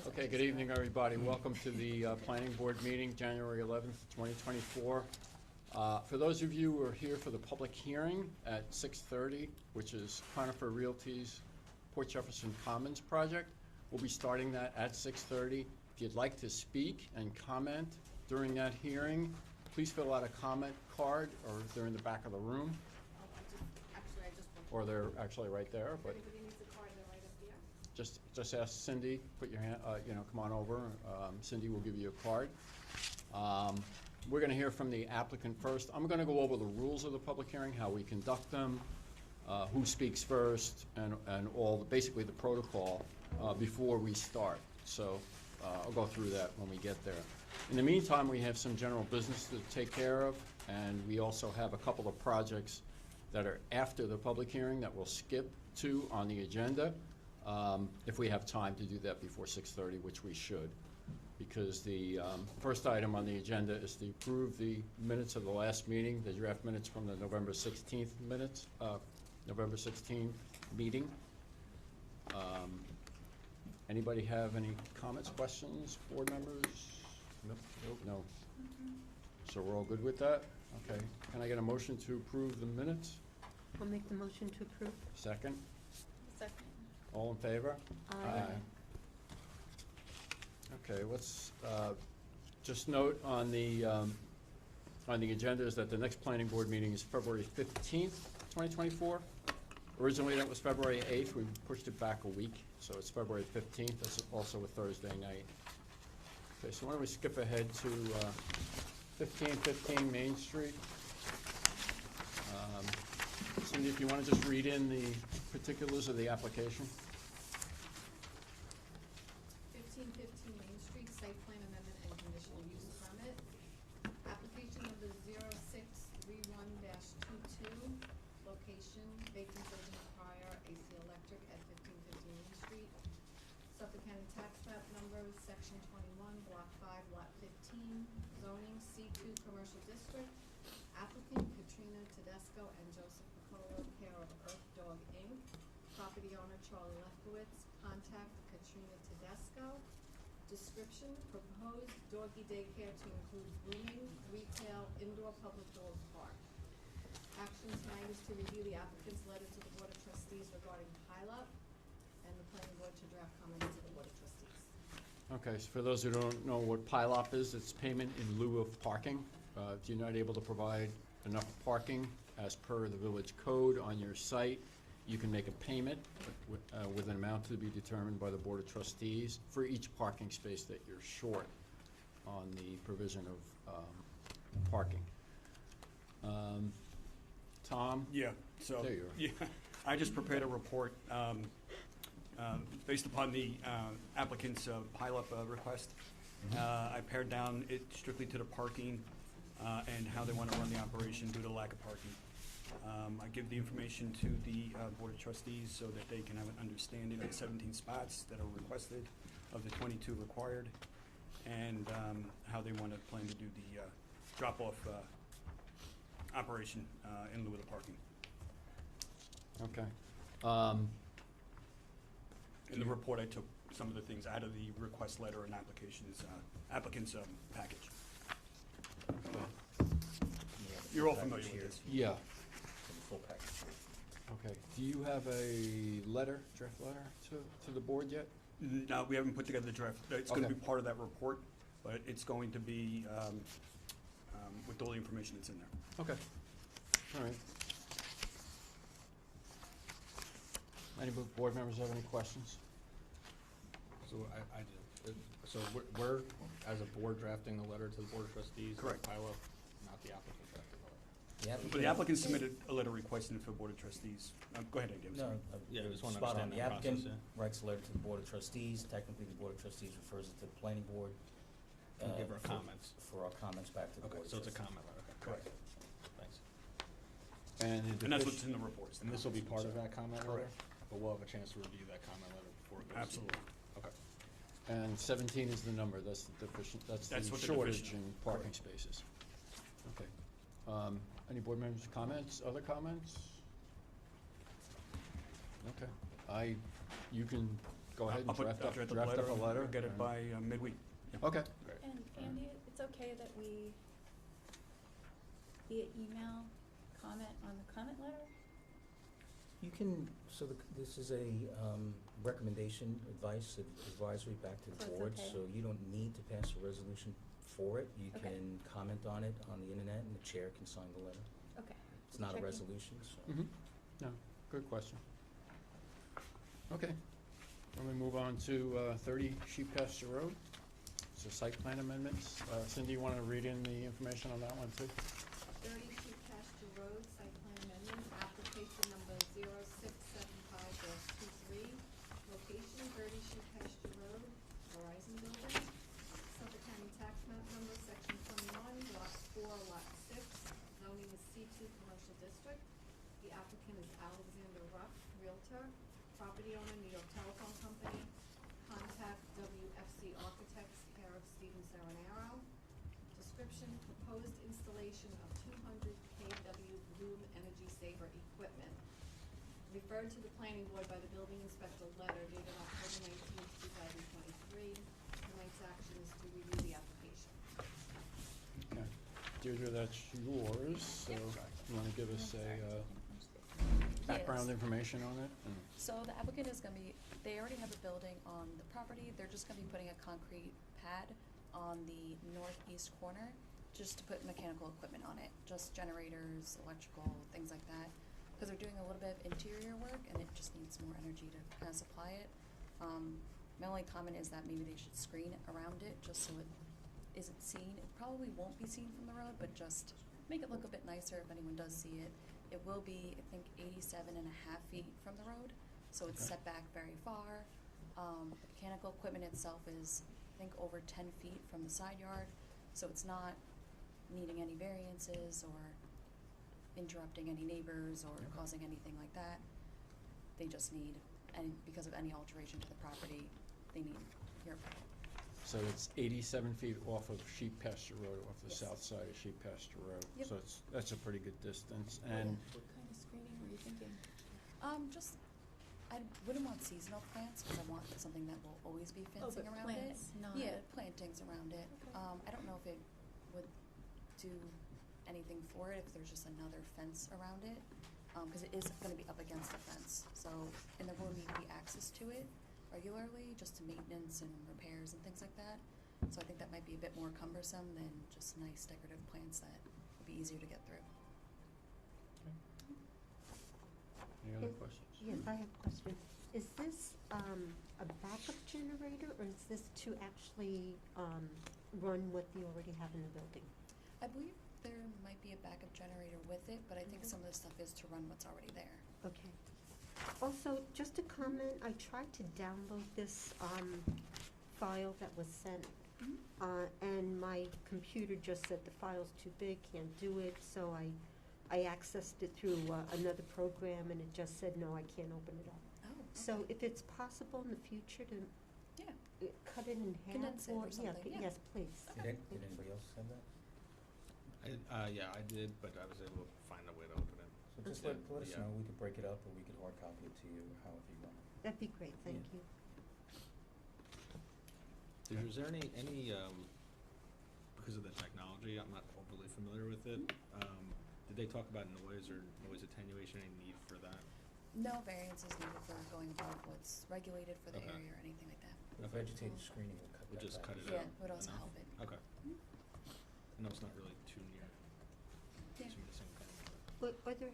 Okay, good evening, everybody. Welcome to the Planning Board meeting, January 11th, 2024. For those of you who are here for the public hearing at 6:30, which is Conifer Realty's Port Jefferson Commons project, we'll be starting that at 6:30. If you'd like to speak and comment during that hearing, please fill out a comment card, or they're in the back of the room. Or they're actually right there, but. Anybody needs a card, they're right up here. Just ask Cindy, put your hand, come on over. Cindy will give you a card. We're gonna hear from the applicant first. I'm gonna go over the rules of the public hearing, how we conduct them, who speaks first, and basically the protocol, before we start. So, I'll go through that when we get there. In the meantime, we have some general business to take care of, and we also have a couple of projects that are after the public hearing that we'll skip to on the agenda, if we have time to do that before 6:30, which we should. Because the first item on the agenda is to approve the minutes of the last meeting, the draft minutes from the November 16th meeting. Anybody have any comments, questions, board members? Nope. No. So we're all good with that? Okay. Can I get a motion to approve the minutes? I'll make the motion to approve. Second? Second. All in favor? Aye. Okay, let's just note on the agenda is that the next planning board meeting is February 15th, 2024. Originally, that was February 8th. We pushed it back a week, so it's February 15th. That's also a Thursday night. Okay, so why don't we skip ahead to 1515 Main Street. Cindy, if you want to just read in the particulars of the application. 1515 Main Street, site plan amendment and conditional use permit. Application number 0631-22, location vacant building prior AC Electric at 1515 Main Street. Suffolk County Tax Map number, section 21, block 5, lot 15, zoning C2 Commercial District. Applicant Katrina Tedesco and Joseph Piccolo, care of Earth Dog Inc. Property owner Charlie Lefkowitz. Contact Katrina Tedesco. Description: proposed doggy daycare to include grooming, retail, indoor public dog park. Action tonight is to review the applicant's letter to the Board of Trustees regarding pileup, and the planning board to draft comments to the Board of Trustees. Okay, so for those who don't know what PILOP is, it's payment in lieu of parking. If you're not able to provide enough parking as per the village code on your site, you can make a payment with an amount to be determined by the Board of Trustees for each parking space that you're short on the provision of parking. Tom? Yeah, so, There you are. yeah, I just prepared a report based upon the applicant's pileup request. I pared down it strictly to the parking and how they want to run the operation due to lack of parking. I give the information to the Board of Trustees so that they can have an understanding of the 17 spots that are requested of the 22 required, and how they want to plan to do the drop-off operation in lieu of the parking. Okay. In the report, I took some of the things out of the request letter and applicant's package. You're all familiar with this. Yeah. Full package. Okay. Do you have a letter, draft letter, to the board yet? No, we haven't put together the draft. It's going to Okay. be part of that report, but it's going to be with all the information that's in there. Okay. All right. Any board members have any questions? So I do. So we're, as a board, drafting the letter to the Board of Trustees? Correct. PILOP, not the applicant drafting the letter? But the applicant submitted a letter requesting it for the Board of Trustees. Go ahead, Dave. No, Yeah, I just wanna spot on. understand The that applicant process, writes a letter to the Board of Trustees. Technically, the Board of Trustees refers it to the planning board. And give our for- comments. For our comments back to the Okay, Board of so it's a Trustees. comment letter, okay. Correct. Thanks. And And that's what's in the reports. And this will be part of that comment letter? Correct. But we'll have a chance to review that comment letter before it goes? Absolutely. Okay. And 17 is the number, that's the deficient, that's That's the what the shortage deficient- in parking spaces. Okay. Any board members' comments, other comments? Okay. You can go ahead and I'll draft up the a letter. Get it and- by midweek. Okay. And Andy, it's okay that we via email comment on the comment letter? You can, this is a recommendation, advisory back to the So it's board, okay. so you don't need to pass a resolution for it. You Okay. can comment on it on the internet, and the chair can sign the letter. Okay. It's not a Checking. resolution, so. No, good question. Okay, then we move on to 30 Sheep Pasture Road. It's a site plan amendments. Cindy, you want to read in the information on that one too? 30 Sheep Pasture Road, site plan amendment, application number 0675-23, location 30 Sheep Pasture Road, Verizon Building, Suffolk County Tax Map Number, Section 21, Block 4, Lot 6, zoning is C2 Commercial District. The applicant is Alexander Ruff, Realtor, property owner, New York Telephone Company, contact WFC Architects, care of Stephen Serenaro. Description, proposed installation of 200 kW Bloom Energy Saver equipment. Referred to the planning board by the building inspector letter dated October 19th, 2023. Tonight's action is to review the application. Okay. Deirdre, that's yours, so you want to give us a background information on it? So the applicant is gonna be, they already have a building on the property, they're just gonna be putting a concrete pad on the northeast corner, just to put mechanical equipment on it, just generators, electrical, things like that. Cause they're doing a little bit of interior work and it just needs more energy to kind of supply it. My only comment is that maybe they should screen around it, just so it isn't seen. It probably won't be seen from the road, but just make it look a bit nicer if anyone does see it. It will be, I think, 87.5 feet from the road, so it's Okay. set back very far. The mechanical equipment itself is, I think, over 10 feet from the side yard, so it's not needing any variances or interrupting any neighbors or Okay. causing anything like that. They just need, and because of any alteration to the property, they need your approval. So it's 87 feet off of Sheep Pasture Road, off the Yes. south side of Sheep Pasture Road. Yep. So that's a pretty good distance, and What kind of screening were you thinking? Just, I wouldn't want seasonal plants, because I want something that will always be Oh, fencing but around it. plants, not. Yeah, plantings around it. Okay. I don't know if it would do anything for it if there's just another fence around it, because it is gonna be up against the fence. So, and there will need to be access to it regularly, just to maintenance and repairs and things like that. So I think that might be a bit more cumbersome than just nice decorative plants that would be easier to get through. any other Yes. questions? Yes, I have a question. Is this a backup generator, or is this to actually run what you already have in the building? I believe there might be a backup generator with it, but I think Okay. some of the stuff is to run what's already there. Okay. Also, just a comment, I tried to download this file that was sent, and my computer just said the file's too big, can't do it, so I accessed it through another program, and it just said, no, I can't open it up. Oh, So if it's possible in the future to yeah. cut it in half, Condense it or yeah, something, yeah. yes, please. Did anybody else have that? Yeah, I did, but I was able to find a way to open it. So just Okay. let us Yeah. know, we could break it up, or we could hard copy it to you, however you want. That'd be great, thank Yeah. you. Is there any, because of the technology, I'm not overly familiar with it, did they talk about noise or noise attenuation, any need for that? No variance is needed for going above what's regulated for the Okay. area or anything like that. The vegetated screening will cut that Would just back. cut it Yeah, out would also enough? help it. Okay. I know it's not really too near, Yeah. to the same thing, But are there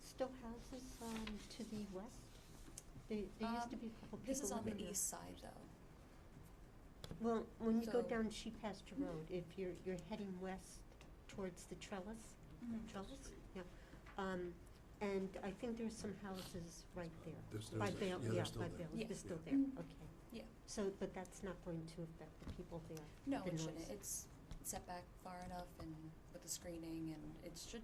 still houses to the west? There used to be a couple people This is on the living there. east side, though. Well, when you go So- down Sheep Pasture Road, if you're heading west towards the trellis, trellis, yeah. And I think there's some houses right there. By Bail, yeah, by Bail, Yeah. they're still there, Mhm. okay. Yeah. So, but that's not going to affect the people there, No, the it shouldn't. noise. It's set back far enough and with the screening, and it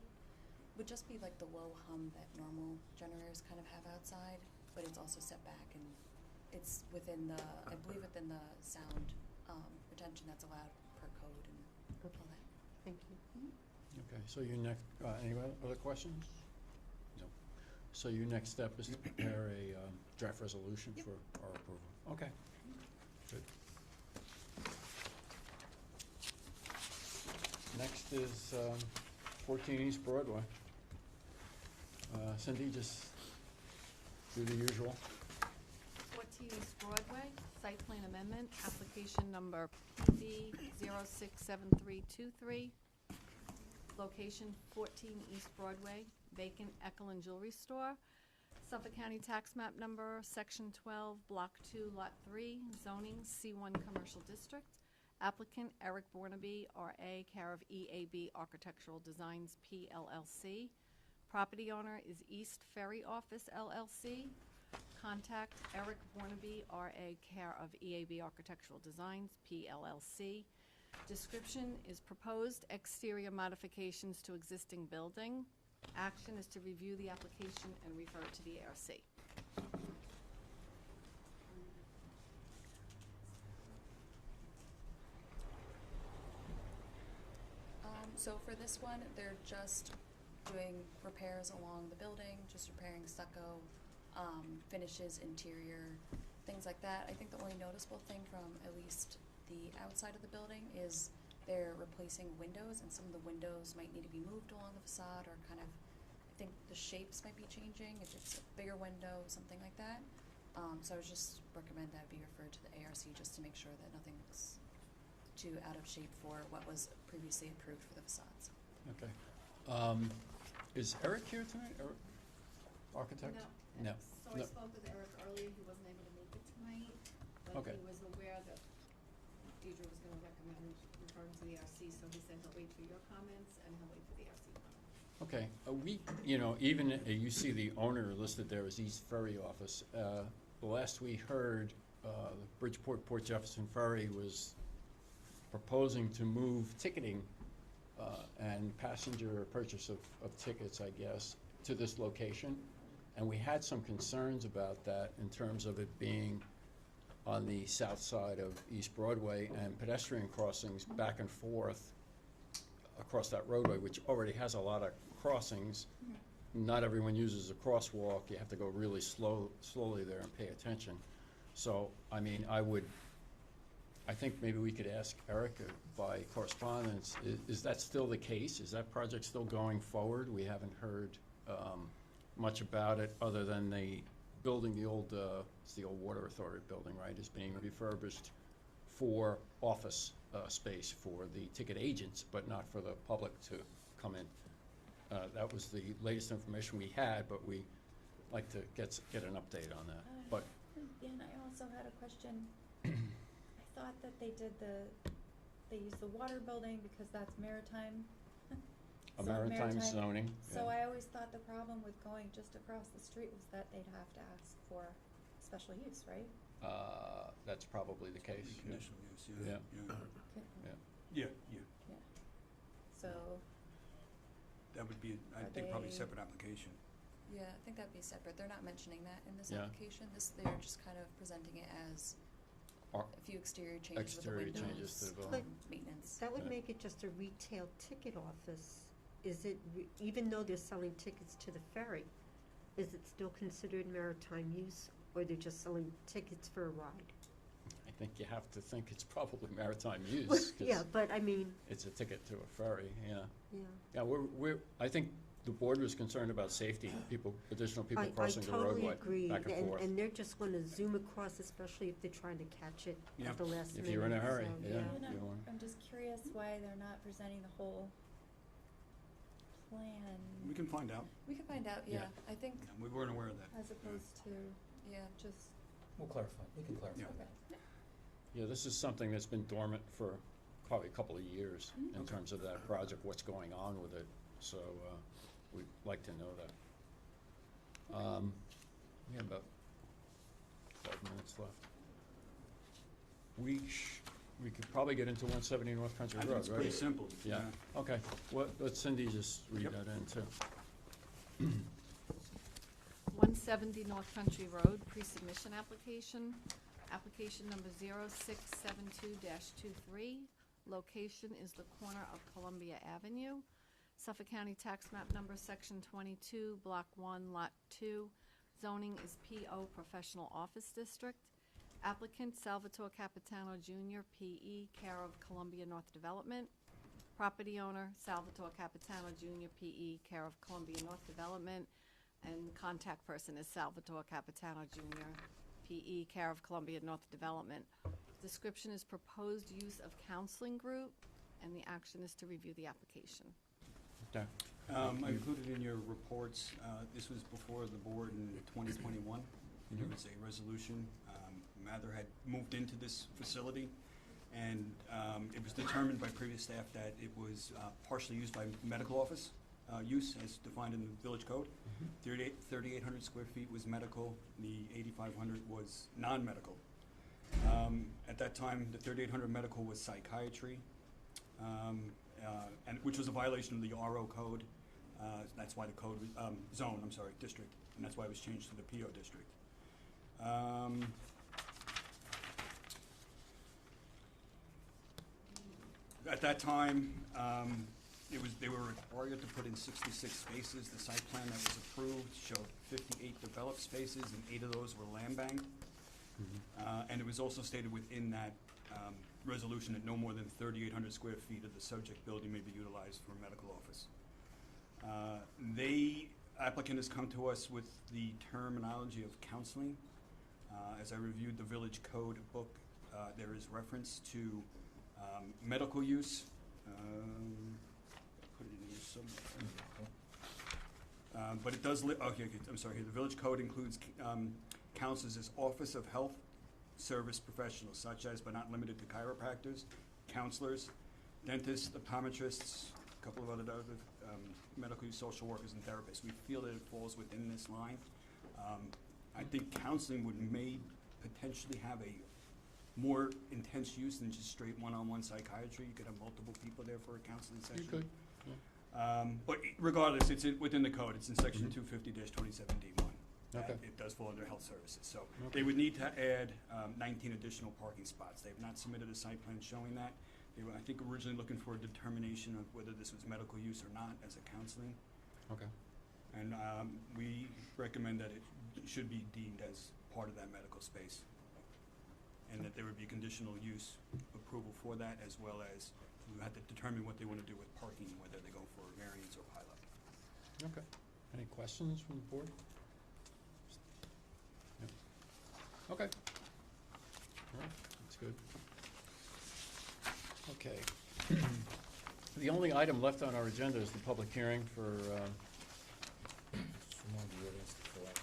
would just be like the low hum that normal generators kind of have outside, but it's also set back, and it's within the, I believe within the sound retention that's allowed per code and all Okay. that. Thank you. Okay, so your next, any other questions? No. So your next step is to prepare a draft resolution Yep. for our approval. Okay. Okay. Good. Next is 14 East Broadway. Cindy, just do the usual. 14 East Broadway, site plan amendment, application number PB 067323. Location 14 East Broadway, vacant Ekelin Jewelry Store. Suffolk County Tax Map Number, Section 12, Block 2, Lot 3, zoning C1 Commercial District. Applicant Eric Bornaby, RA, care of EAB Architectural Designs, PLLC. Property owner is East Ferry Office, LLC. Contact Eric Bornaby, RA, care of EAB Architectural Designs, PLLC. Description is proposed exterior modifications to existing building. Action is to review the application and refer it to the ARC. So for this one, they're just doing repairs along the building, just repairing stucco, finishes, interior, things like that. I think the only noticeable thing from at least the outside of the building is they're replacing windows, and some of the windows might need to be moved along the facade, or kind of, I think the shapes might be changing, if it's a bigger window, something like that. So I would just recommend that be referred to the ARC just to make sure that nothing's too out of shape for what was previously approved for the facades. Okay. Is Eric here tonight? Eric, architect? No. So I spoke with Eric earlier, he wasn't able to make it tonight, but Okay. he was aware that Deidre was gonna recommend referring to the RC, so he said he'll wait for your comments and he'll wait for the RC comments. Okay, even, you see the owner listed there as East Ferry Office. The last we heard, the Bridgeport Port Jefferson Ferry was proposing to move ticketing and passenger purchase of tickets, I guess, to this location. And we had some concerns about that in terms of it being on the south side of East Broadway and pedestrian crossings back and forth across that roadway, which already has a lot of crossings. Not everyone uses a crosswalk. You have to go really slowly there and pay attention. So, I mean, I think maybe we could ask Eric by correspondence, is that still the case? Is that project still going forward? We haven't heard much about it, other than the building, it's the old Water Authority building, right, is being refurbished for office space for the ticket agents, but not for the public to come in. That was the latest information we had, but we like to get an update on that. But And I also had a question. I thought that they used the water building because that's maritime. a So maritime zoning. So yeah. I always thought the problem with going just across the street was that they'd have to ask for special use, right? That's probably the case. Conditional use, Yeah. Yeah, So, that would be, I Are think, probably a they- separate application. Yeah, I think that'd be separate. They're not mentioning that in this Yeah. application. They're just kind of presenting it as Ar- a few exterior changes with the Exterior windows. changes to the But building. Maintenance. that would Yeah. make it just a retail ticket office. Is it, even though they're selling tickets to the ferry, is it still considered maritime use, or they're just selling tickets for a ride? I think you have to think it's probably maritime use, 'cause Yeah, but I mean, it's a ticket to a ferry, yeah. yeah. Yeah, I think the board was concerned about safety, additional people crossing the I totally roadway agree, back and forth. and they're just gonna zoom across, especially if they're trying to catch it Yeah. at the last minute. If you're in a hurry, so, yeah. and you want- I'm just curious why they're not presenting the whole plan We can find out. We can find out, Yeah. yeah. I think, Yeah, we weren't aware of that. as opposed to yeah. just, We'll clarify, we can clarify Yeah. okay. that. Yeah, this is something that's been dormant for probably a couple of years in Okay. terms of that project, what's going on with it, so we'd like to know that. We have about 12 minutes left. We could probably get into 170 North Country I Road, think right? it's pretty simple. Yeah, okay. Let Cindy just read Yep. that in too. 170 North Country Road, pre-submission application. Application number 0672-23. Location is the corner of Columbia Avenue. Suffolk County Tax Map Number, Section 22, Block 1, Lot 2. Zoning is PO Professional Office District. Applicant Salvatore Capitano Jr., P.E., care of Columbia North Development. Property owner Salvatore Capitano Jr., P.E., care of Columbia North Development. And contact person is Salvatore Capitano Jr., P.E., care of Columbia North Development. Description is proposed use of counseling group, and the action is to review the application. Okay. I included in your reports, this was before the board in 2021. There was a resolution. Mather had moved into this facility, and it was determined by previous staff that it was partially used by medical office use as defined in the village code. 3,800 square feet was medical, the 8,500 was non-medical. At that time, the 3,800 medical was psychiatry, and which was a violation of the RO code. That's why the code, district, and that's why it was changed to the PO district. At that time, they were required to put in 66 spaces. The site plan that was approved showed 58 developed spaces, and 8 of those were land banked. And it was also stated within that resolution that no more than 3,800 square feet of the subject building may be utilized for a medical office. Applicant has come to us with the terminology of counseling. As I reviewed the village code book, there is reference to medical use. Put it in here somewhere. But it does, I'm sorry, the village code includes counselors as Office of Health Service professionals, such as but not limited to chiropractors, counselors, dentists, optometrists, a couple of other medical use social workers and therapists. We feel that it falls within this line. I think counseling may potentially have a more intense use than just straight one-on-one psychiatry. You could have multiple people there for a counseling session. You could. But regardless, it's within the code. It's in section 250-27D1. Okay. It does fall under health services. So Okay. they would need to add 19 additional parking spots. They have not submitted a site plan showing that. They were, I think, originally looking for a determination of whether this was medical use or not as a counseling. Okay. And we recommend that it should be deemed as part of that medical space. And that there would be conditional use approval for that, as well as we have to determine what they want to do with parking, whether they go for a variance or pilot. Okay. Any questions from the board? Yep. Okay. All right, that's good. Okay. The only item left on our agenda is the public hearing for, Someone the audience to fill out.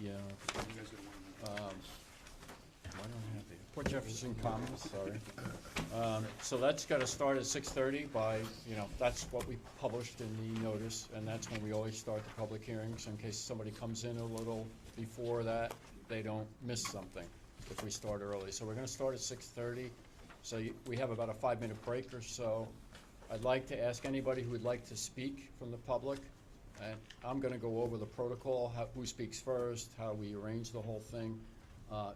yeah, You guys are gonna want to I don't have the Port Jefferson Commons, sorry. So that's got to start at 6:30 by, that's what we published in the notice, and that's when we always start the public hearings, in case somebody comes in a little before that, they don't miss something if we start early. So we're going to start at 6:30, so we have about a 5-minute break or so. I'd like to ask anybody who would like to speak from the public, and I'm going to go over the protocol, who speaks first, how we arrange the whole thing.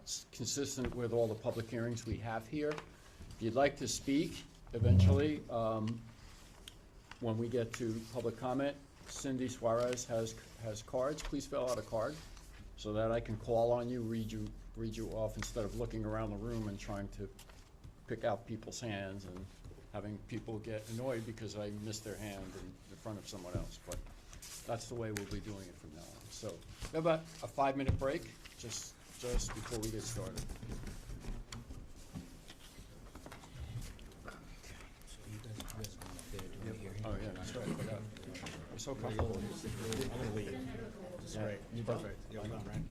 It's consistent with all the public hearings we have here. If you'd like to speak eventually, when we get to public comment, Cindy Suarez has cards. Please fill out a card so that I can call on you, read you off, instead of looking around the room and trying to pick out people's hands and having people get annoyed because I missed their hand in front of someone else. But that's the way we'll be doing it from now on. So we have about a 5-minute break, just before we get started. So you guys are up there doing the hearing? Oh, yeah, sorry for that. We're so comfortable. I'm gonna leave. This is Yeah. great. You done? Perfect. Yeah, I'm done, right?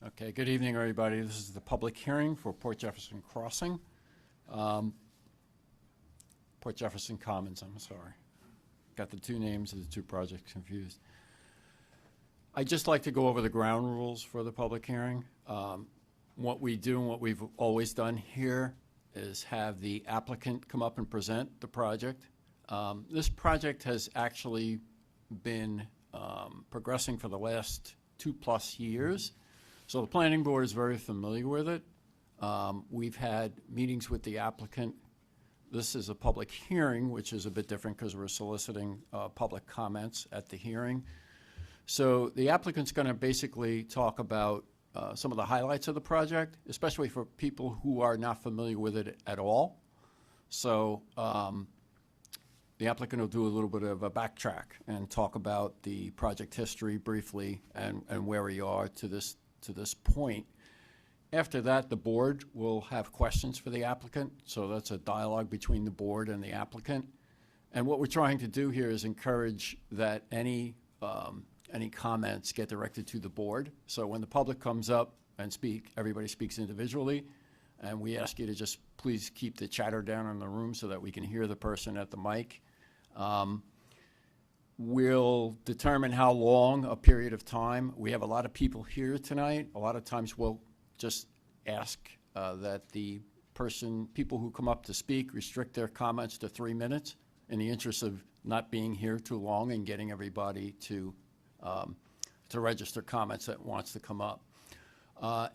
Okay, good evening, everybody. This is the public hearing for Port Jefferson Crossing. Port Jefferson Commons, I'm sorry. Got the two names of the two projects confused. I'd just like to go over the ground rules for the public hearing. What we do and what we've always done here is have the applicant come up and present the project. This project has actually been progressing for the last 2+ years. So the planning board is very familiar with it. We've had meetings with the applicant. This is a public hearing, which is a bit different because we're soliciting public comments at the hearing. So the applicant's going to basically talk about some of the highlights of the project, especially for people who are not familiar with it at all. So the applicant will do a little bit of a backtrack and talk about the project history briefly and where we are to this point. After that, the board will have questions for the applicant. So that's a dialogue between the board and the applicant. And what we're trying to do here is encourage that any comments get directed to the board. So when the public comes up and speak, everybody speaks individually. And we ask you to just please keep the chatter down in the room so that we can hear the person at the mic. We'll determine how long a period of time. We have a lot of people here tonight. A lot of times we'll just ask that the people who come up to speak restrict their comments to 3 minutes in the interest of not being here too long and getting everybody to register comments that wants to come up.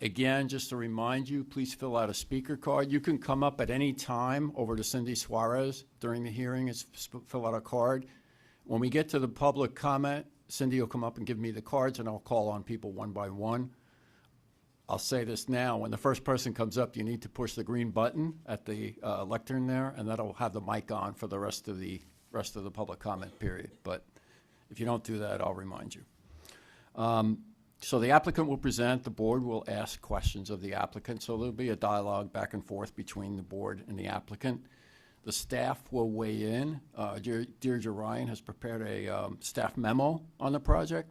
Again, just to remind you, please fill out a speaker card. You can come up at any time over to Cindy Suarez during the hearing and fill out a card. When we get to the public comment, Cindy will come up and give me the cards, and I'll call on people one by one. I'll say this now. When the first person comes up, you need to push the green button at the lectern there, and that'll have the mic on for the rest of the public comment period. But if you don't do that, I'll remind you. So the applicant will present. The board will ask questions of the applicant. So there'll be a dialogue back and forth between the board and the applicant. The staff will weigh in. Deirdre Ryan has prepared a staff memo on the project.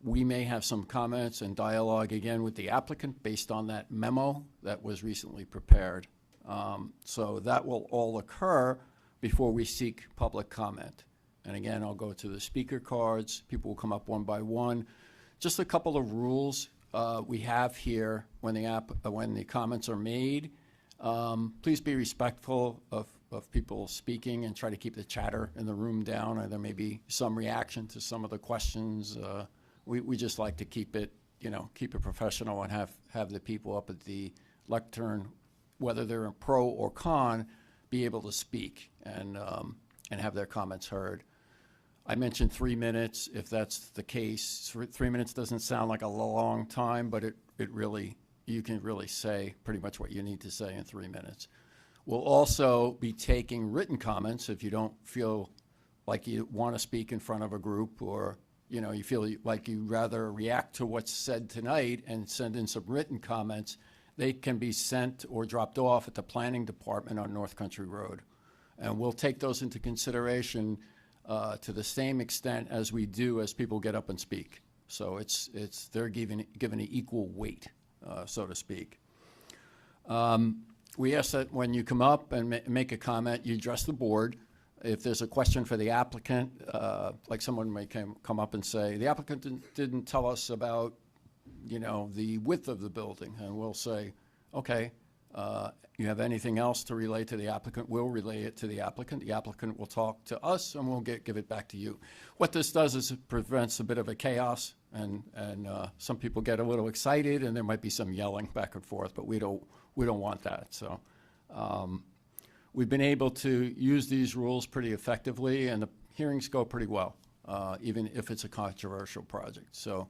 We may have some comments and dialogue again with the applicant based on that memo that was recently prepared. So that will all occur before we seek public comment. And again, I'll go to the speaker cards. People will come up one by one. Just a couple of rules we have here when the comments are made. Please be respectful of people speaking and try to keep the chatter in the room down, or there may be some reaction to some of the questions. We just like to keep it professional and have the people up at the lectern, whether they're in pro or con, be able to speak and have their comments heard. I mentioned 3 minutes. If that's the case, 3 minutes doesn't sound like a long time, but you can really say pretty much what you need to say in 3 minutes. We'll also be taking written comments if you don't feel like you want to speak in front of a group, or you feel like you'd rather react to what's said tonight and send in some written comments. They can be sent or dropped off at the planning department on North Country Road. And we'll take those into consideration to the same extent as we do as people get up and speak. So they're given an equal weight, so to speak. We ask that when you come up and make a comment, you address the board. If there's a question for the applicant, like someone may come up and say, the applicant didn't tell us about, the width of the building, and we'll say, okay, you have anything else to relay to the applicant, we'll relay it to the applicant. The applicant will talk to us, and we'll give it back to you. What this does is it prevents a bit of a chaos, and some people get a little excited, and there might be some yelling back and forth, but we don't want that. So we've been able to use these rules pretty effectively, and the hearings go pretty well, even if it's a controversial project. So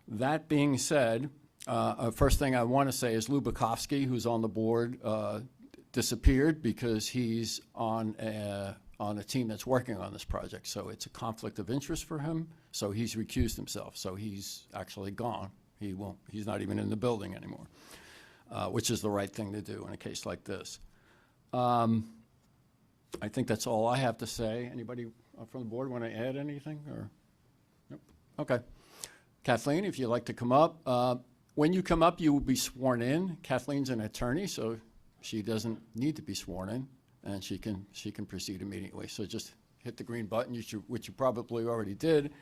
that being said, first thing I want to say is Lou Bukowski, who's on the board, disappeared because he's on a team that's working on this project. So it's a conflict of interest for him. So he's recused himself. So he's actually gone. He's not even in the building anymore, which is the right thing to do in a case like this. I think that's all I have to say. Anybody from the board want to add anything? Or nope. Okay. Kathleen, if you'd like to come up. When you come up, you will be sworn in. Kathleen's an attorney, so she doesn't need to be sworn in, and she can proceed immediately. So just hit the green button, which you probably already did,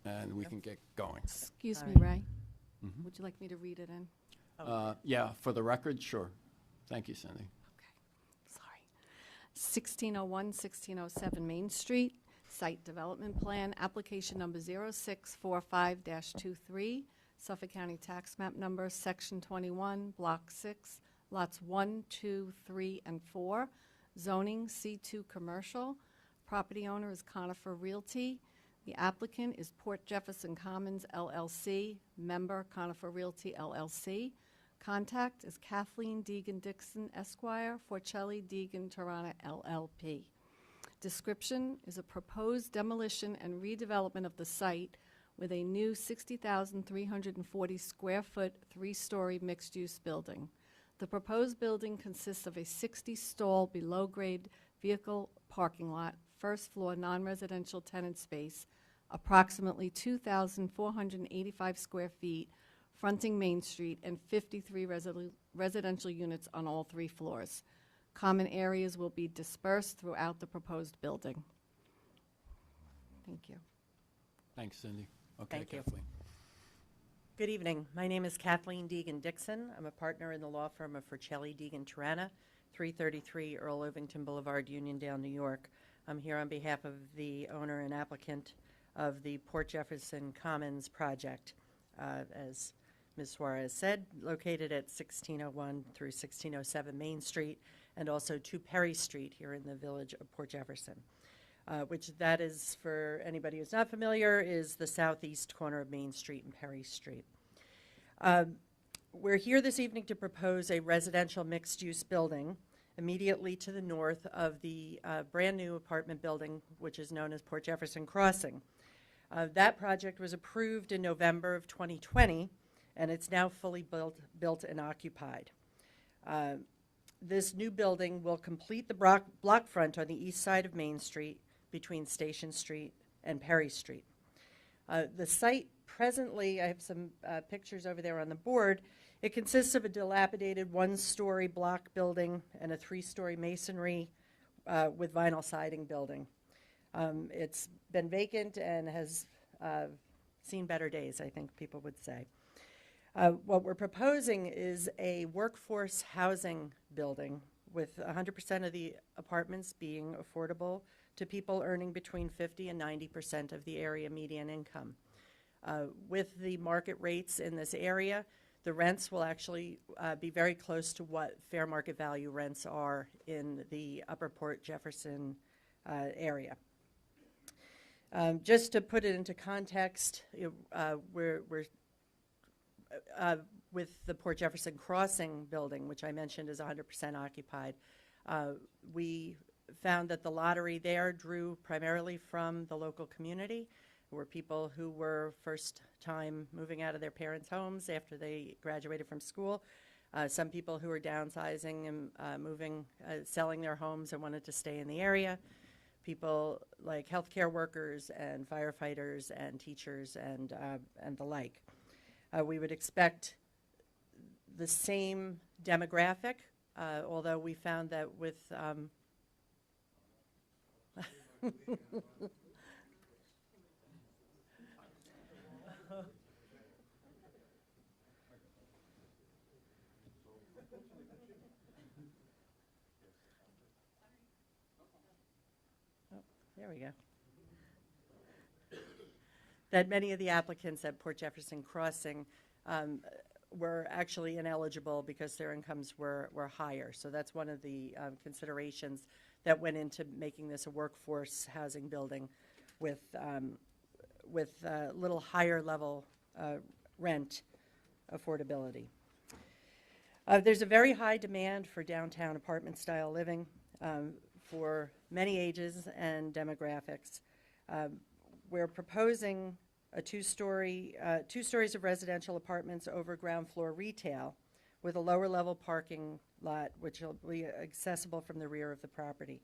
and we can get going. Excuse All me, right. Ray. Mhm. Would you like me to read it in? Yeah, for the record, sure. Thank you, Cindy. Okay, sorry. 1601, 1607 Main Street, Site Development Plan, application number 0645-23, Suffolk County Tax Map Number, Section 21, Block 6, Lots 1, 2, 3, and 4, zoning C2 Commercial. Property owner is Conifer Realty. The applicant is Port Jefferson Commons LLC, member Conifer Realty LLC. Contact is Kathleen Deegan Dixon Esquire, Forcelli Deegan Tarana LLP. Description is a proposed demolition and redevelopment of the site with a new 60,340 square foot, 3-story mixed-use building. The proposed building consists of a 60-stall below-grade vehicle parking lot, first floor non-residential tenant space, approximately 2,485 square feet, fronting Main Street, and 53 residential units on all 3 floors. Common areas will be dispersed throughout the proposed building. Thank you. Thanks, Cindy. Okay, Thank you. Kathleen. Good evening. My name is Kathleen Deegan Dixon. I'm a partner in the law firm of Forcelli Deegan Tarana, 333 Earl Ovington Boulevard, Uniondale, New York. I'm here on behalf of the owner and applicant of the Port Jefferson Commons project, as Ms. Suarez said, located at 1601 through 1607 Main Street, and also 2 Perry Street here in the village of Port Jefferson, which that is, for anybody who's not familiar, is the southeast corner of Main Street and Perry Street. We're here this evening to propose a residential mixed-use building immediately to the north of the brand-new apartment building, which is known as Port Jefferson Crossing. That project was approved in November of 2020, and it's now fully built and occupied. This new building will complete the block front on the east side of Main Street between Station Street and Perry Street. The site presently, I have some pictures over there on the board. It consists of a dilapidated 1-story block building and a 3-story masonry with vinyl siding building. It's been vacant and has seen better days, I think people would say. What we're proposing is a workforce housing building with 100% of the apartments being affordable to people earning between 50 and 90% of the area median income. With the market rates in this area, the rents will actually be very close to what fair market value rents are in the Upper Port Jefferson area. Just to put it into context, we're with the Port Jefferson Crossing building, which I mentioned is 100% occupied, we found that the lottery there drew primarily from the local community. There were people who were first time moving out of their parents' homes after they graduated from school. Some people who were downsizing and moving, selling their homes and wanted to stay in the area. People like healthcare workers and firefighters and teachers and the like. We would expect the same demographic, although we found that with there we go. That many of the applicants at Port Jefferson Crossing were actually ineligible because their incomes were higher. So that's one of the considerations that went into making this a workforce housing building with little higher level rent affordability. There's a very high demand for downtown apartment style living for many ages and demographics. We're proposing a 2 stories of residential apartments over ground floor retail with a lower level parking lot, which will be accessible from the rear of the property.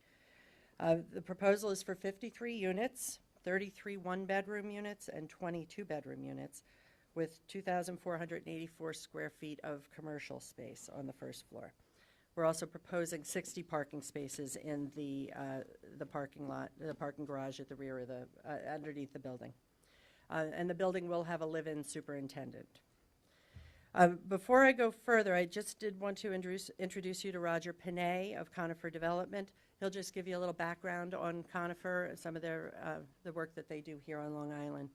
The proposal is for 53 units, 33 one-bedroom units and 20 two-bedroom units with 2,484 square feet of commercial space on the first floor. We're also proposing 60 parking spaces in the parking lot, the parking garage at the rear of the, underneath the building. And the building will have a live-in superintendent. Before I go further, I just did want to introduce you to Roger Panay of Conifer Development. He'll just give you a little background on Conifer and some of their, the work that they do here on Long Island.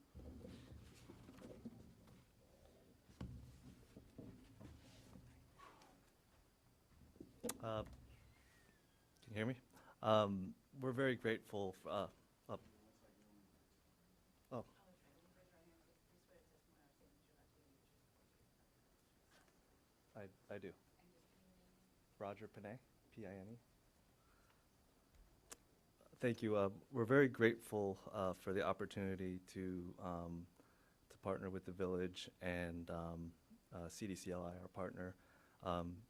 Can you hear me? We're very grateful. I do. Roger Panay, P-I-N-E. Thank you. We're very grateful for the opportunity to partner with the village and CDCLI, our partner,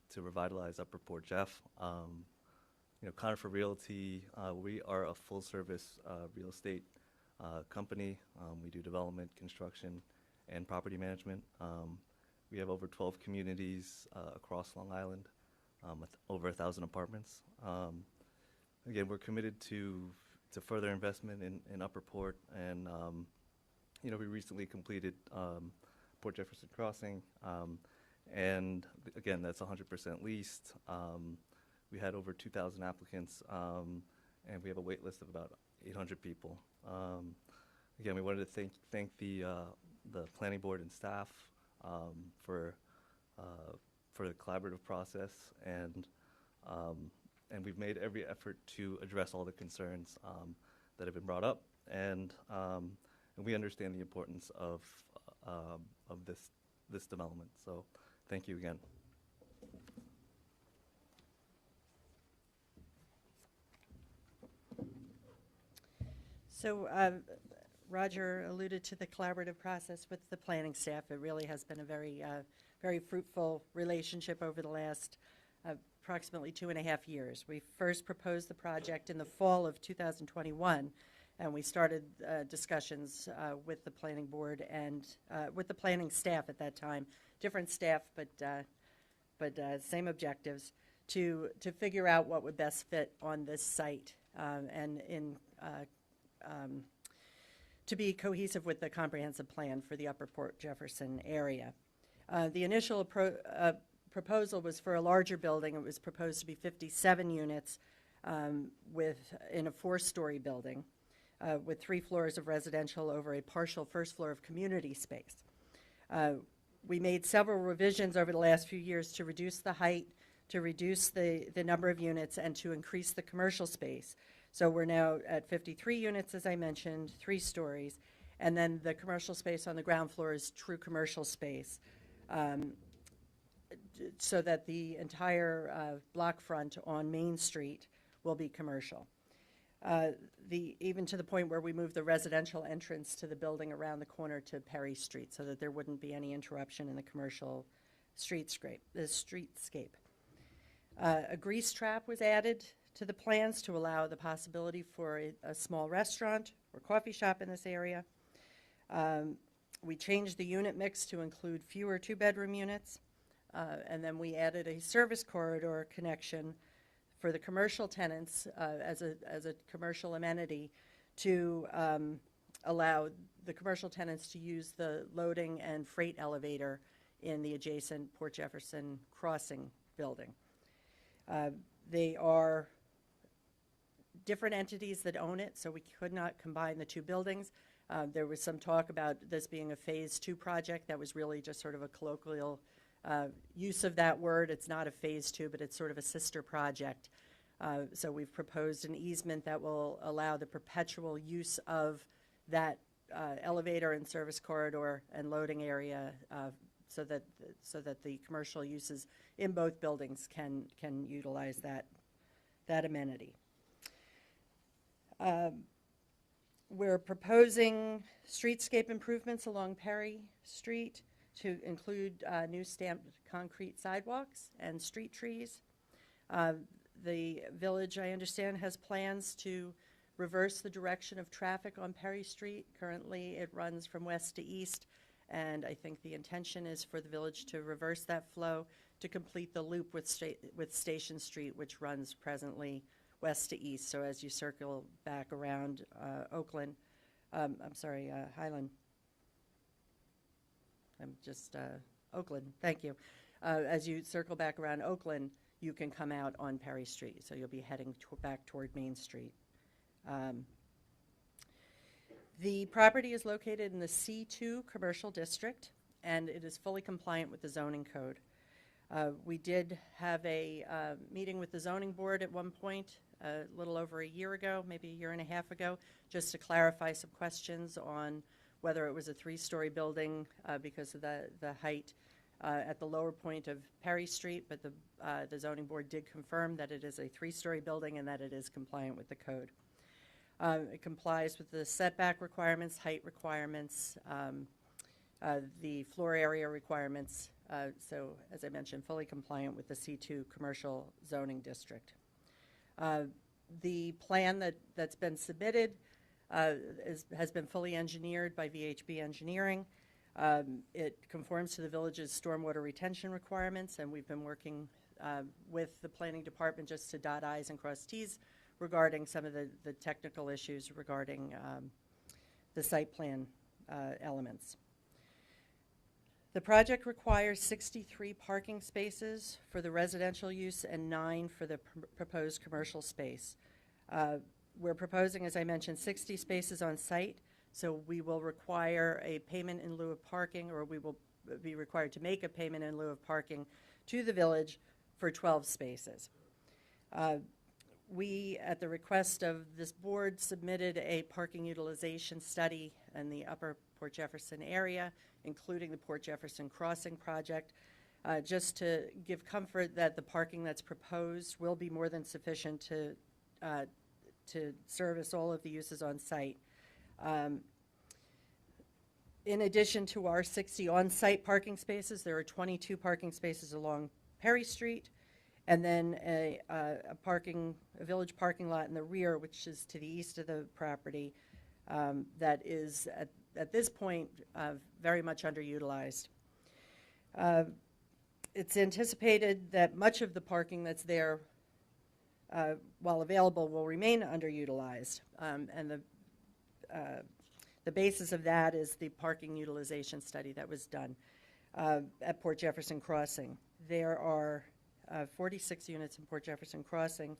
to revitalize Upper Port Jeff. You know, Conifer Realty, we are a full-service real estate company. We do development, construction, and property management. We have over 12 communities across Long Island with over 1,000 apartments. Again, we're committed to further investment in Upper Port, and you know, we recently completed Port Jefferson Crossing, and again, that's 100% leased. We had over 2,000 applicants, and we have a wait list of about 800 people. Again, we wanted to thank the planning board and staff for the collaborative process, and we've made every effort to address all the concerns that have been brought up, and we understand the importance of this development. So, thank you again. So Roger alluded to the collaborative process with the planning staff. It really has been a very, very fruitful relationship over the last approximately 2.5 years. We first proposed the project in the fall of 2021, and we started discussions with the planning board and with the planning staff at that time. Different staff, but same objectives, to figure out what would best fit on this site and to be cohesive with the comprehensive plan for the Upper Port Jefferson area. The initial proposal was for a larger building. It was proposed to be 57 units in a 4-story building with 3 floors of residential over a partial first floor of community space. We made several revisions over the last few years to reduce the height, to reduce the number of units, and to increase the commercial space. So we're now at 53 units, as I mentioned, 3 stories, and then the commercial space on the ground floor is true commercial space, so that the entire block front on Main Street will be commercial. Even to the point where we moved the residential entrance to the building around the corner to Perry Street, so that there wouldn't be any interruption in the commercial streetscape. A grease trap was added to the plans to allow the possibility for a small restaurant or coffee shop in this area. We changed the unit mix to include fewer 2-bedroom units, and then we added a service corridor connection for the commercial tenants as a commercial amenity to allow the commercial tenants to use the loading and freight elevator in the adjacent Port Jefferson Crossing building. They are different entities that own it, so we could not combine the 2 buildings. There was some talk about this being a Phase 2 project. That was really just sort of a colloquial use of that word. It's not a Phase 2, but it's sort of a sister project. So we've proposed an easement that will allow the perpetual use of that elevator and service corridor and loading area so that the commercial uses in both buildings can utilize that amenity. We're proposing streetscape improvements along Perry Street to include new stamped concrete sidewalks and street trees. The village, I understand, has plans to reverse the direction of traffic on Perry Street. Currently, it runs from west to east, and I think the intention is for the village to reverse that flow to complete the loop with Station Street, which runs presently west to east. So as you circle back around Highland. Oakland, thank you. As you circle back around Oakland, you can come out on Perry Street, so you'll be heading back toward Main Street. The property is located in the C2 Commercial District, and it is fully compliant with the zoning code. We did have a meeting with the zoning board at one point, a little over a year ago, maybe a year and a half ago, just to clarify some questions on whether it was a three-story building because of the height at the lower point of Perry Street, but the zoning board did confirm that it is a three-story building and that it is compliant with the code. It complies with the setback requirements, height requirements, the floor area requirements, so as I mentioned, fully compliant with the C2 commercial zoning district. The plan that's been submitted has been fully engineered by VHB Engineering. It conforms to the village's stormwater retention requirements, and we've been working with the planning department just to dot I's and cross T's regarding some of the technical issues regarding the site plan elements. The project requires 63 parking spaces for the residential use and 9 for the proposed commercial space. We're proposing, as I mentioned, 60 spaces on site, so we will require a payment in lieu of parking, or we will be required to make a payment in lieu of parking to the village for 12 spaces. We, at the request of this board, submitted a parking utilization study in the upper Port Jefferson area, including the Port Jefferson Crossing project, just to give comfort that the parking that's proposed will be more than sufficient to service all of the uses on site. In addition to our 60 on-site parking spaces, there are 22 parking spaces along Perry Street, and then a village parking lot in the rear, which is to the east of the property, that is at this point very much underutilized. It's anticipated that much of the parking that's there, while available, will remain underutilized, and the basis of that is the parking utilization study that was done at Port Jefferson Crossing. There are 46 units in Port Jefferson Crossing,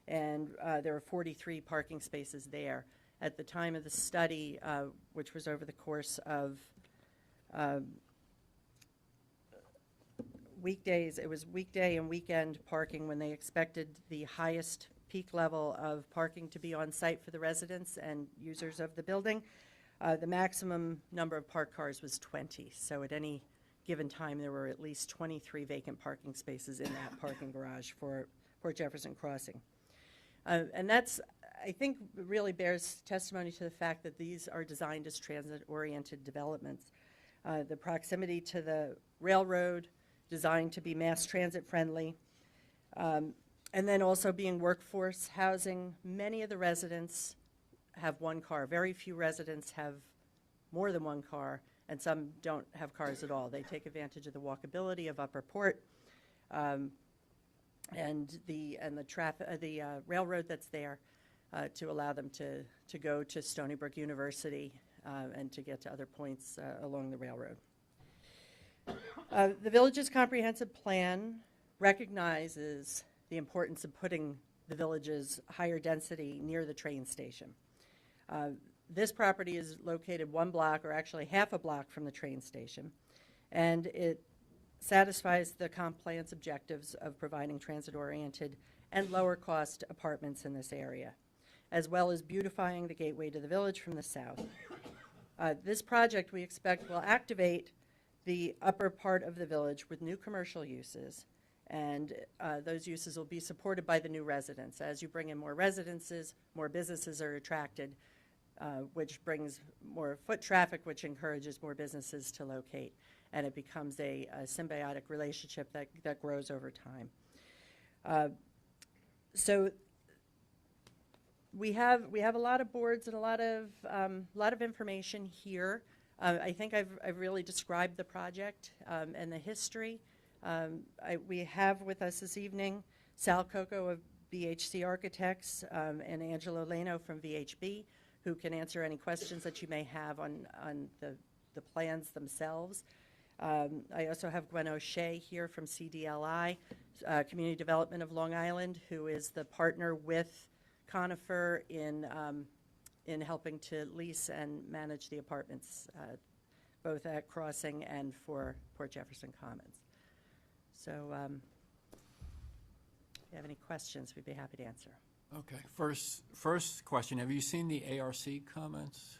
and there are 43 parking spaces there. At the time of the study, which was over the course of weekdays, it was weekday and weekend parking when they expected the highest peak level of parking to be on site for the residents and users of the building. The maximum number of parked cars was 20, so at any given time there were at least 23 vacant parking spaces in that parking garage for Port Jefferson Crossing. And that's, I think, really bears testimony to the fact that these are designed as transit-oriented developments. The proximity to the railroad, designed to be mass transit friendly, and then also being workforce housing. Many of the residents have one car. Very few residents have more than one car, and some don't have cars at all. They take advantage of the walkability of Upper Port and the railroad that's there to allow them to go to Stony Brook University and to get to other points along the railroad. The village's comprehensive plan recognizes the importance of putting the village's higher density near the train station. This property is located one block, or actually half a block, from the train station, and it satisfies the comp plan's objectives of providing transit-oriented and lower-cost apartments in this area, as well as beautifying the gateway to the village from the south. This project, we expect, will activate the upper part of the village with new commercial uses, and those uses will be supported by the new residents. As you bring in more residences, more businesses are attracted, which brings more foot traffic, which encourages more businesses to locate, and it becomes a symbiotic relationship that grows over time. So We have a lot of boards and a lot of information here. I think I've really described the project and the history. We have with us this evening Sal Coco of BHC Architects and Angelo Leno from VHB, who can answer any questions that you may have on the plans themselves. I also have Gwen O'Shea here from CDLI, Community Development of Long Island, who is the partner with Conifer in helping to lease and manage the apartments, both at Crossing and for Port Jefferson Commons. So if you have any questions, we'd be happy to answer. Okay, first question, have you seen the ARC comments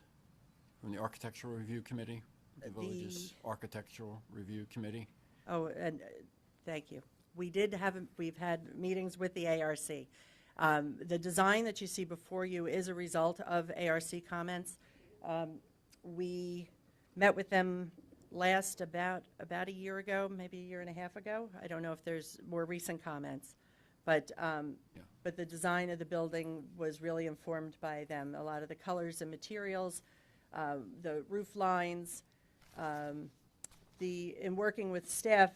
from the Architectural Review Committee? The Village's Architectural Review Committee? Oh, and thank you. We've had meetings with the ARC. The design that you see before you is a result of ARC comments. We met with them last about a year ago, maybe a year and a half ago. I don't know if there's more recent comments, but the design of the building was really informed by them. A lot of the colors and materials, the roof lines. In working with staff,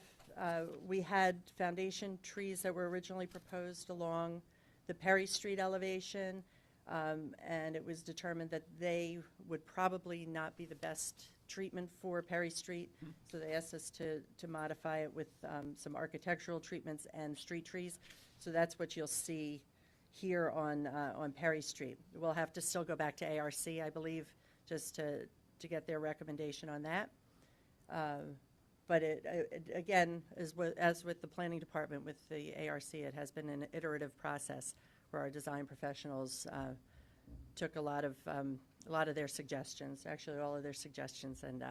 we had foundation trees that were originally proposed along the Perry Street elevation, and it was determined that they would probably not be the best treatment for Perry Street, so they asked us to modify it with some architectural treatments and street trees. So that's what you'll see here on Perry Street. We'll have to still go back to ARC, I believe, just to get their recommendation on that. But again, as with the planning department, with the ARC, it has been an iterative process where our design professionals took a lot of their suggestions, actually all of their suggestions, and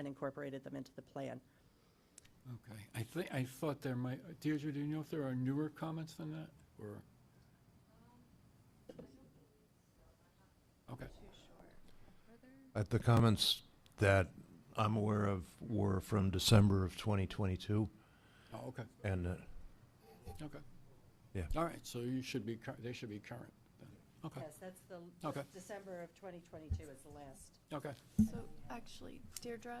incorporated them into the plan. Okay, I thought there might, Deirdre, do you know if there are newer comments than that, or? Okay. The comments that I'm aware of were from December of 2022. Oh, okay. And, Okay. Yeah. All right, so they should be current then. Okay. Yes, that's Okay. December of 2022 is the last. Okay. So actually, Deirdre,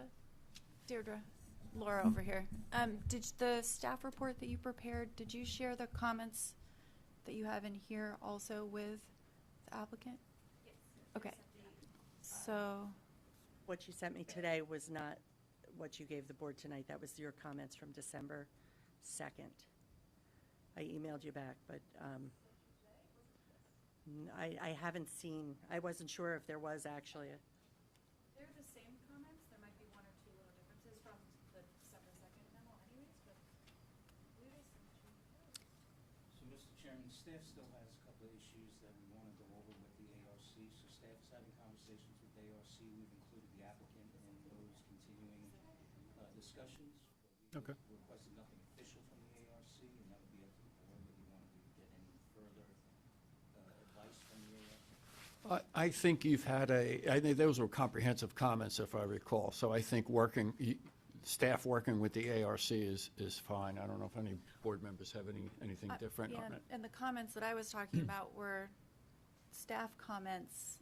Laura over here. Did the staff report that you prepared, did you share the comments that you have in here also with the applicant? Yes. Okay. So. What you sent me today was not what you gave the board tonight. That was your comments from December 2nd. I emailed you back, but I haven't seen, I wasn't sure if there was actually a. They're the same comments. There might be one or two little differences from the December 2nd memo anyways, but we sent you. So, Mr. Chairman, staff still has a couple of issues that we want to go over with the ARC. So staff is having conversations with the ARC. We've included the applicant in those continuing discussions. Okay. We requested nothing official from the ARC, and that would be up to the board whether you wanted to get any further advice from the ARC. I think you've had I think those were comprehensive comments, if I recall. So I think staff working with the ARC is fine. I don't know if any board members have anything different Yeah, on it. and the comments that I was talking about were staff comments,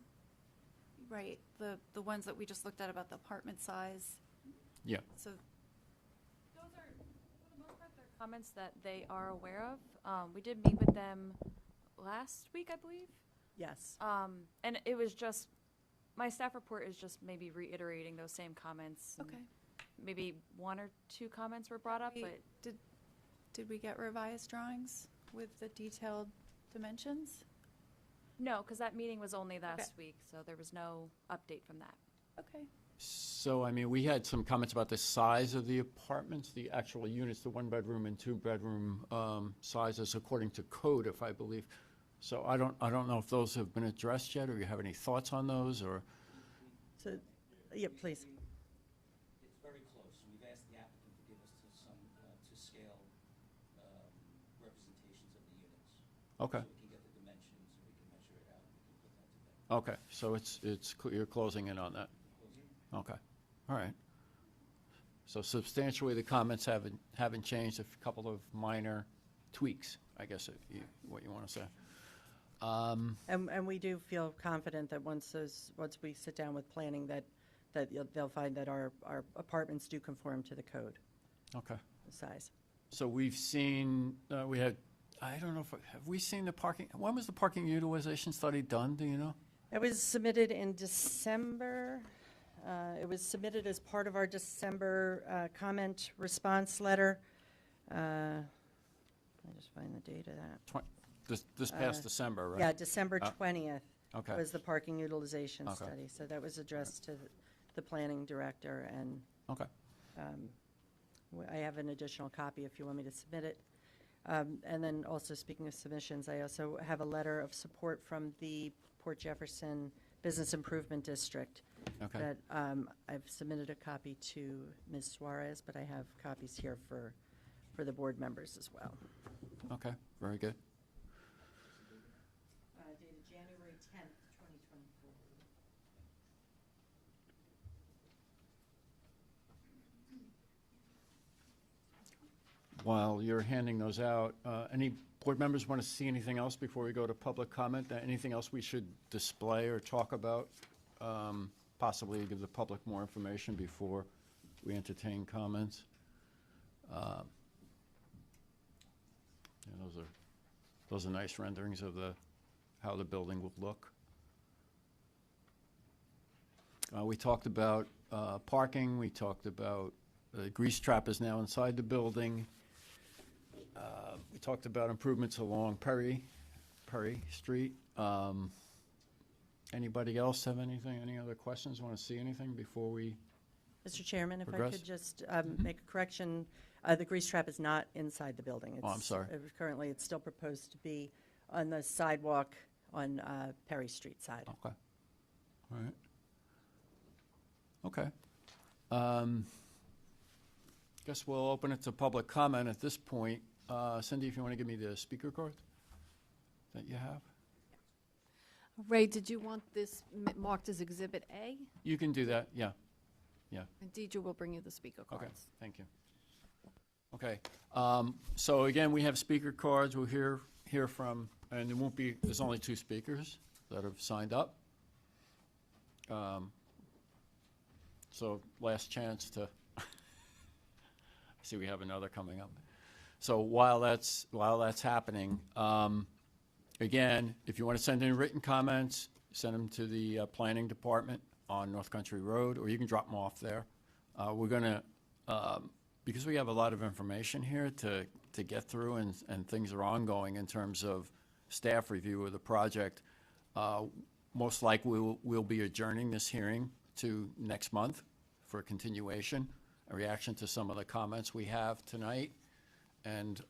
right? The ones that we just looked at about the apartment size. Yeah. So Those are, for the most part, they're comments that they are aware of. We did meet with them last week, I believe. Yes. And it was just, my staff report is just maybe reiterating those same comments. and okay. Maybe one or two comments were brought up, We- but Did we get revised drawings with the detailed dimensions? no, because that meeting was only last week, so there was no update from that. Okay. So, I mean, we had some comments about the size of the apartments, the actual units, the one-bedroom and two-bedroom sizes according to code, if I believe. So I don't know if those have been addressed yet, or you have any thoughts on those, or? So, yeah, please. It's very close. We've asked the applicant to give us some to-scale representations of the units. Okay. So we can get the dimensions, and we can measure it out, and we can put that together. Okay, so you're closing in on that? Okay, all right. So substantially, the comments haven't changed, a couple of minor tweaks, I guess, what you want to say. And we do feel confident that once we sit down with planning, that they'll find that our apartments do conform to the code, Okay. the size. So we've seen, we had, I don't know if, have we seen the parking, when was the parking utilization study done, do you know? It was submitted in December. It was submitted as part of our December comment response letter. I just find the date of that. This past December, right? Yeah, December 20th Okay. was the parking utilization Okay. study. So that was addressed to the planning director, and Okay. I have an additional copy if you want me to submit it. And then also, speaking of submissions, I also have a letter of support from the Port Jefferson Business Improvement District Okay. that I've submitted a copy to Ms. Suarez, but I have copies here for the board members as well. Okay, very good. Dated January 10th, 2024. While you're handing those out, any board members want to see anything else before we go to public comment? Anything else we should display or talk about? Possibly give the public more information before we entertain comments? Yeah, those are nice renderings of how the building will look. We talked about parking. We talked about the grease trap is now inside the building. We talked about improvements along Perry Street. Anybody else have anything, any other questions, want to see anything before we? Mr. Chairman, if I Progress? could just make a correction. The grease trap is not inside the building. Oh, I'm sorry. Currently, it's still proposed to be on the sidewalk on Perry Street side. Okay. All right. Okay. Guess we'll open it to public comment at this point. Cindy, if you want to give me the speaker card that you have. Ray, did you want this marked as Exhibit A? You can do that, yeah. And Deidre will bring you the speaker cards. Okay, thank you. Okay, so again, we have speaker cards. We'll hear from, and there won't be, there's only 2 speakers that have signed up. So last chance to, I see we have another coming up. So while that's happening, again, if you want to send in written comments, send them to the planning department on North Country Road, or you can drop them off there. We're going to, because we have a lot of information here to get through and things are ongoing in terms of staff review of the project, most likely we'll be adjourning this hearing to next month for a continuation, a reaction to some of the comments we have tonight, and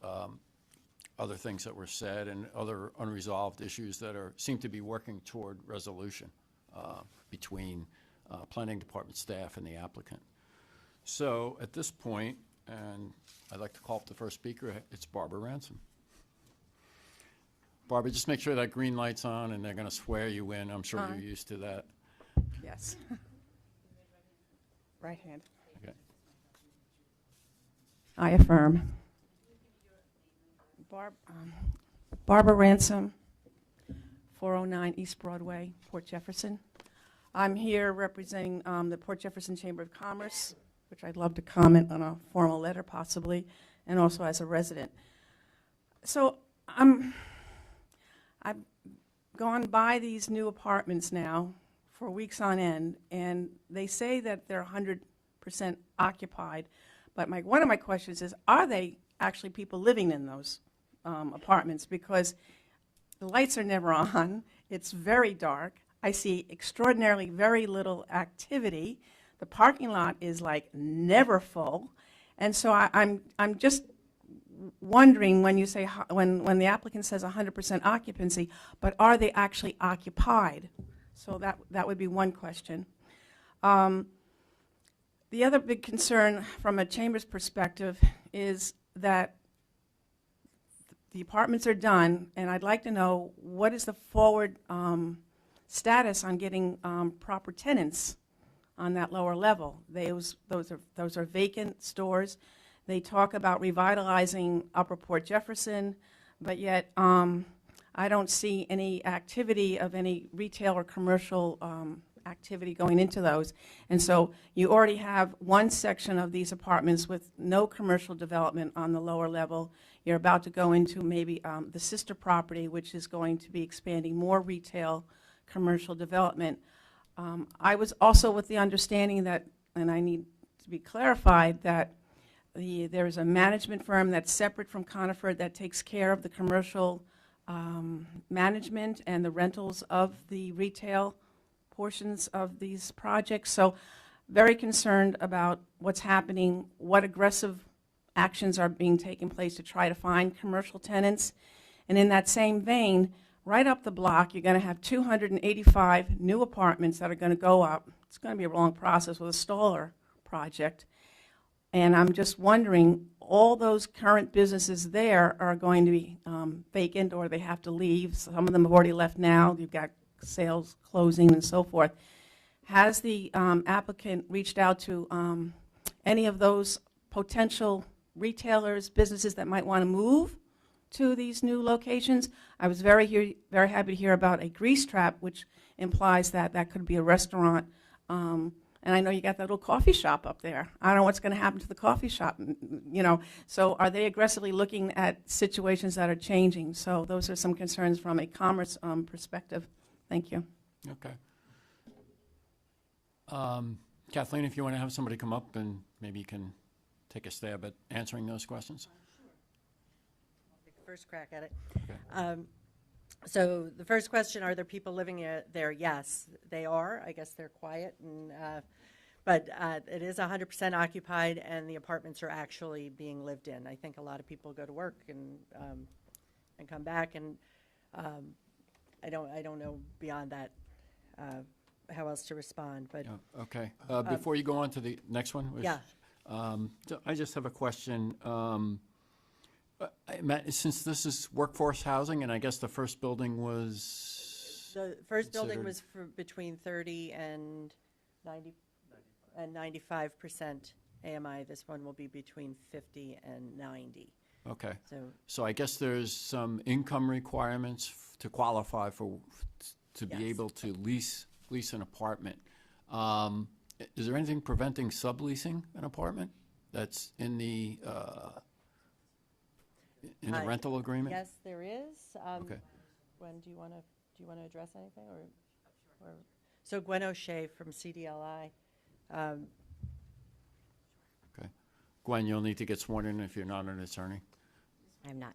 other things that were said and other unresolved issues that seem to be working toward resolution between planning department staff and the applicant. So at this point, and I'd like to call up the first speaker, it's Barbara Ransom. Barbara, just make sure that green light's on and they're going to swear you in. I'm sure you're used to that. Yes. Right hand. Okay. I affirm. Barbara Ransom, 409 East Broadway, Port Jefferson. I'm here representing the Port Jefferson Chamber of Commerce, which I'd love to comment on a formal letter possibly, and also as a resident. So I've gone by these new apartments now for weeks on end, and they say that they're 100% occupied. But one of my questions is, are they actually people living in those apartments? Because the lights are never on. It's very dark. I see extraordinarily very little activity. The parking lot is like never full. And so I'm just wondering when you say, when the applicant says 100% occupancy, but are they actually occupied? So that would be one question. The other big concern from a chamber's perspective is that the apartments are done, and I'd like to know what is the forward status on getting proper tenants on that lower level. Those are vacant stores. They talk about revitalizing Upper Port Jefferson, but yet I don't see any activity of any retail or commercial activity going into those. And so you already have one section of these apartments with no commercial development on the lower level. You're about to go into maybe the sister property, which is going to be expanding more retail commercial development. I was also with the understanding that, and I need to be clarified, that there is a management firm that's separate from Conifer that takes care of the commercial management and the rentals of the retail portions of these projects. So very concerned about what's happening, what aggressive actions are being taken place to try to find commercial tenants. And in that same vein, right up the block, you're going to have 285 new apartments that are going to go up. It's going to be a long process with a Stoller project. And I'm just wondering, all those current businesses there are going to be vacant, or they have to leave. Some of them have already left now. You've got sales closing and so forth. Has the applicant reached out to any of those potential retailers, businesses that might want to move to these new locations? I was very happy to hear about a grease trap, which implies that that could be a restaurant. And I know you got that little coffee shop up there. I don't know what's going to happen to the coffee shop, you know. So are they aggressively looking at situations that are changing? So those are some concerns from a commerce perspective. Thank you. Okay. Kathleen, if you want to have somebody come up and maybe you can take a stab at answering those questions. Sure. I'll take the first crack at it. Okay. So the first question, are there people living there? Yes, they are. I guess they're quiet, but it is 100% occupied, and the apartments are actually being lived in. I think a lot of people go to work and come back, and I don't know beyond that how else to respond. But Yeah, okay. Before you go on to the next one, yeah. So I just have a question. Since this is workforce housing, and I guess the first building was The first building considered- was for between 30 and 95% AMI. This one will be between 50 and 90. Okay. So I guess there's some income requirements to qualify to be Yes. able to lease an apartment. Is there anything preventing subleasing an apartment that's in the rental agreement? yes, there is. Okay. Gwen, do you want to address anything, or so Gwen O'Shea from CDLI. Okay. Gwen, you'll need to get sworn in if you're not an attorney. I'm not.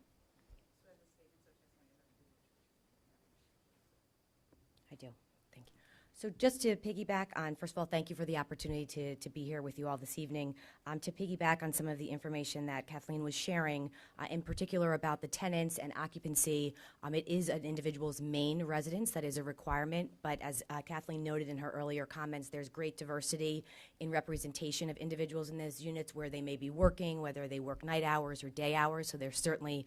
I do. Thank you. So just to piggyback on, first of all, thank you for the opportunity to be here with you all this evening. To piggyback on some of the information that Kathleen was sharing, in particular about the tenants and occupancy, it is an individual's main residence. That is a requirement. But as Kathleen noted in her earlier comments, there's great diversity in representation of individuals in those units where they may be working, whether they work night hours or day hours. So there certainly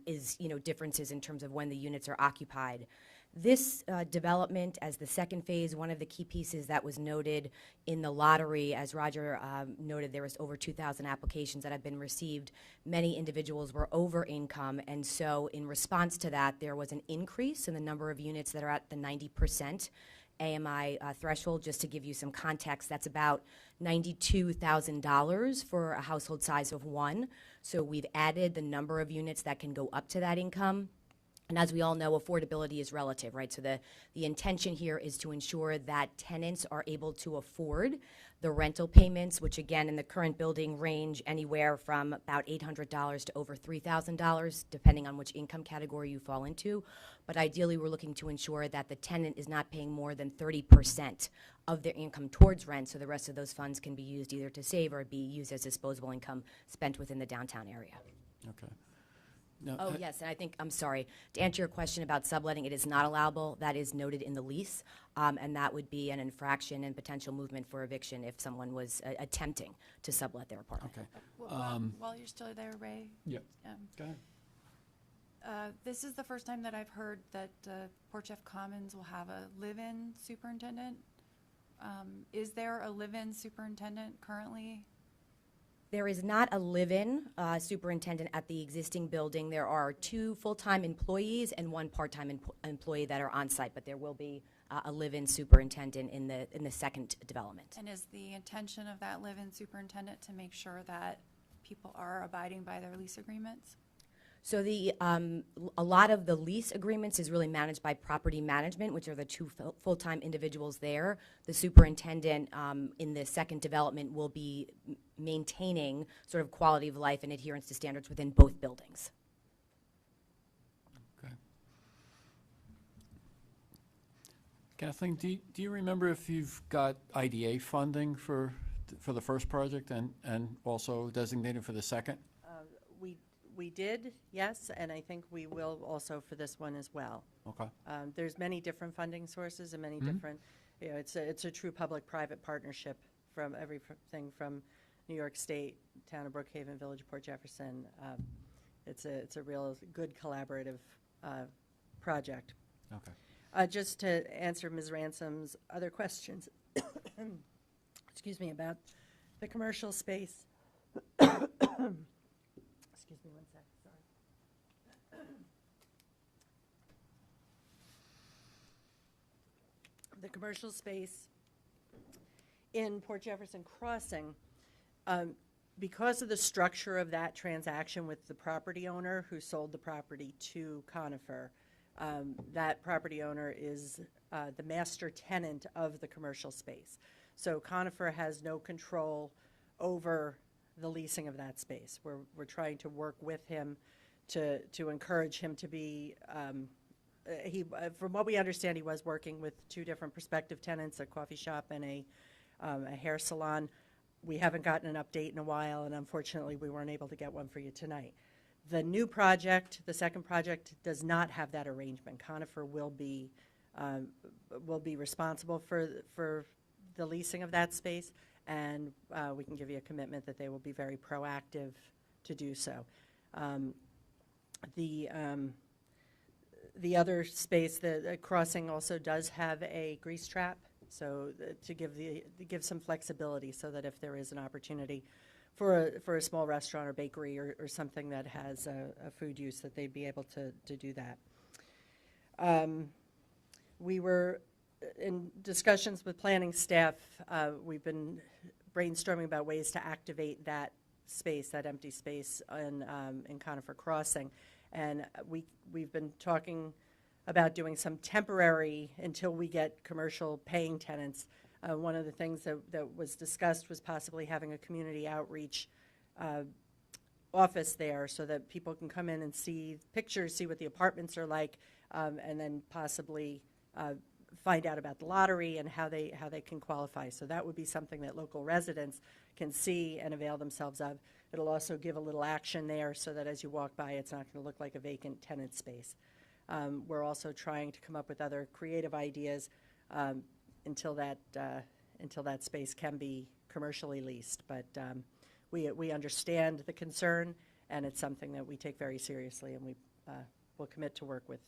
is, differences in terms of when the units are occupied. This development, as the second phase, one of the key pieces that was noted in the lottery, as Roger noted, there was over 2,000 applications that have been received. Many individuals were over income, and so in response to that, there was an increase in the number of units that are at the 90% AMI threshold. Just to give you some context, that's about $92,000 for a household size of one. So we've added the number of units that can go up to that income. And as we all know, affordability is relative, right? So the intention here is to ensure that tenants are able to afford the rental payments, which again in the current building range anywhere from about $800 to over $3,000, depending on which income category you fall into. But ideally, we're looking to ensure that the tenant is not paying more than 30% of their income towards rent, so the rest of those funds can be used either to save or be used as disposable income spent within the downtown area. Okay. Now, Oh, yes, and I'm sorry, to answer your question about subletting, it is not allowable. That is noted in the lease, and that would be an infraction and potential movement for eviction if someone was attempting to sublet their apartment. Okay. While you're still there, Ray, Yeah. Go ahead. this is the first time that I've heard that Port Jeff Commons will have a live-in superintendent. Is there a live-in superintendent currently? There is not a live-in superintendent at the existing building. There are 2 full-time employees and 1 part-time employee that are on site, but there will be a live-in superintendent in the second development. And is the intention of that live-in superintendent to make sure that people are abiding by their lease agreements? So a lot of the lease agreements is really managed by property management, which are the 2 full-time individuals there. The superintendent in the second development will be maintaining sort of quality of life and adherence to standards within both buildings. Okay. Kathleen, do you remember if you've got IDA funding for the first project and also designated for the second? We did, yes, and I think we will also for this one as well. Okay. There's many different funding sources and many different, it's a true public-private partnership from everything from New York State, Town of Brookhaven, Village of Port Jefferson. It's a real good collaborative project. Okay. Just to answer Ms. Ransom's other questions, excuse me, about the commercial space. Excuse me one sec, sorry. The commercial space in Port Jefferson Crossing, because of the structure of that transaction with the property owner who sold the property to Conifer, that property owner is the master tenant of the commercial space. So Conifer has no control over the leasing of that space. We're trying to work with him to encourage him to be, from what we understand, he was working with 2 different prospective tenants, a coffee shop and a hair salon. We haven't gotten an update in a while, and unfortunately we weren't able to get one for you tonight. The new project, the second project, does not have that arrangement. Conifer will be responsible for the leasing of that space, and we can give you a commitment that they will be very proactive to do so. The other space, the crossing also does have a grease trap, so to give some flexibility so that if there is an opportunity for a small restaurant or bakery or something that has a food use, that they'd be able to do that. We were in discussions with planning staff. We've been brainstorming about ways to activate that space, that empty space in Conifer Crossing. And we've been talking about doing some temporary, until we get commercial paying tenants. One of the things that was discussed was possibly having a community outreach office there so that people can come in and see pictures, see what the apartments are like, and then possibly find out about the lottery and how they can qualify. So that would be something that local residents can see and avail themselves of. It'll also give a little action there so that as you walk by, it's not going to look like a vacant tenant space. We're also trying to come up with other creative ideas until that space can be commercially leased. But we understand the concern, and it's something that we take very seriously, and we will commit to work with.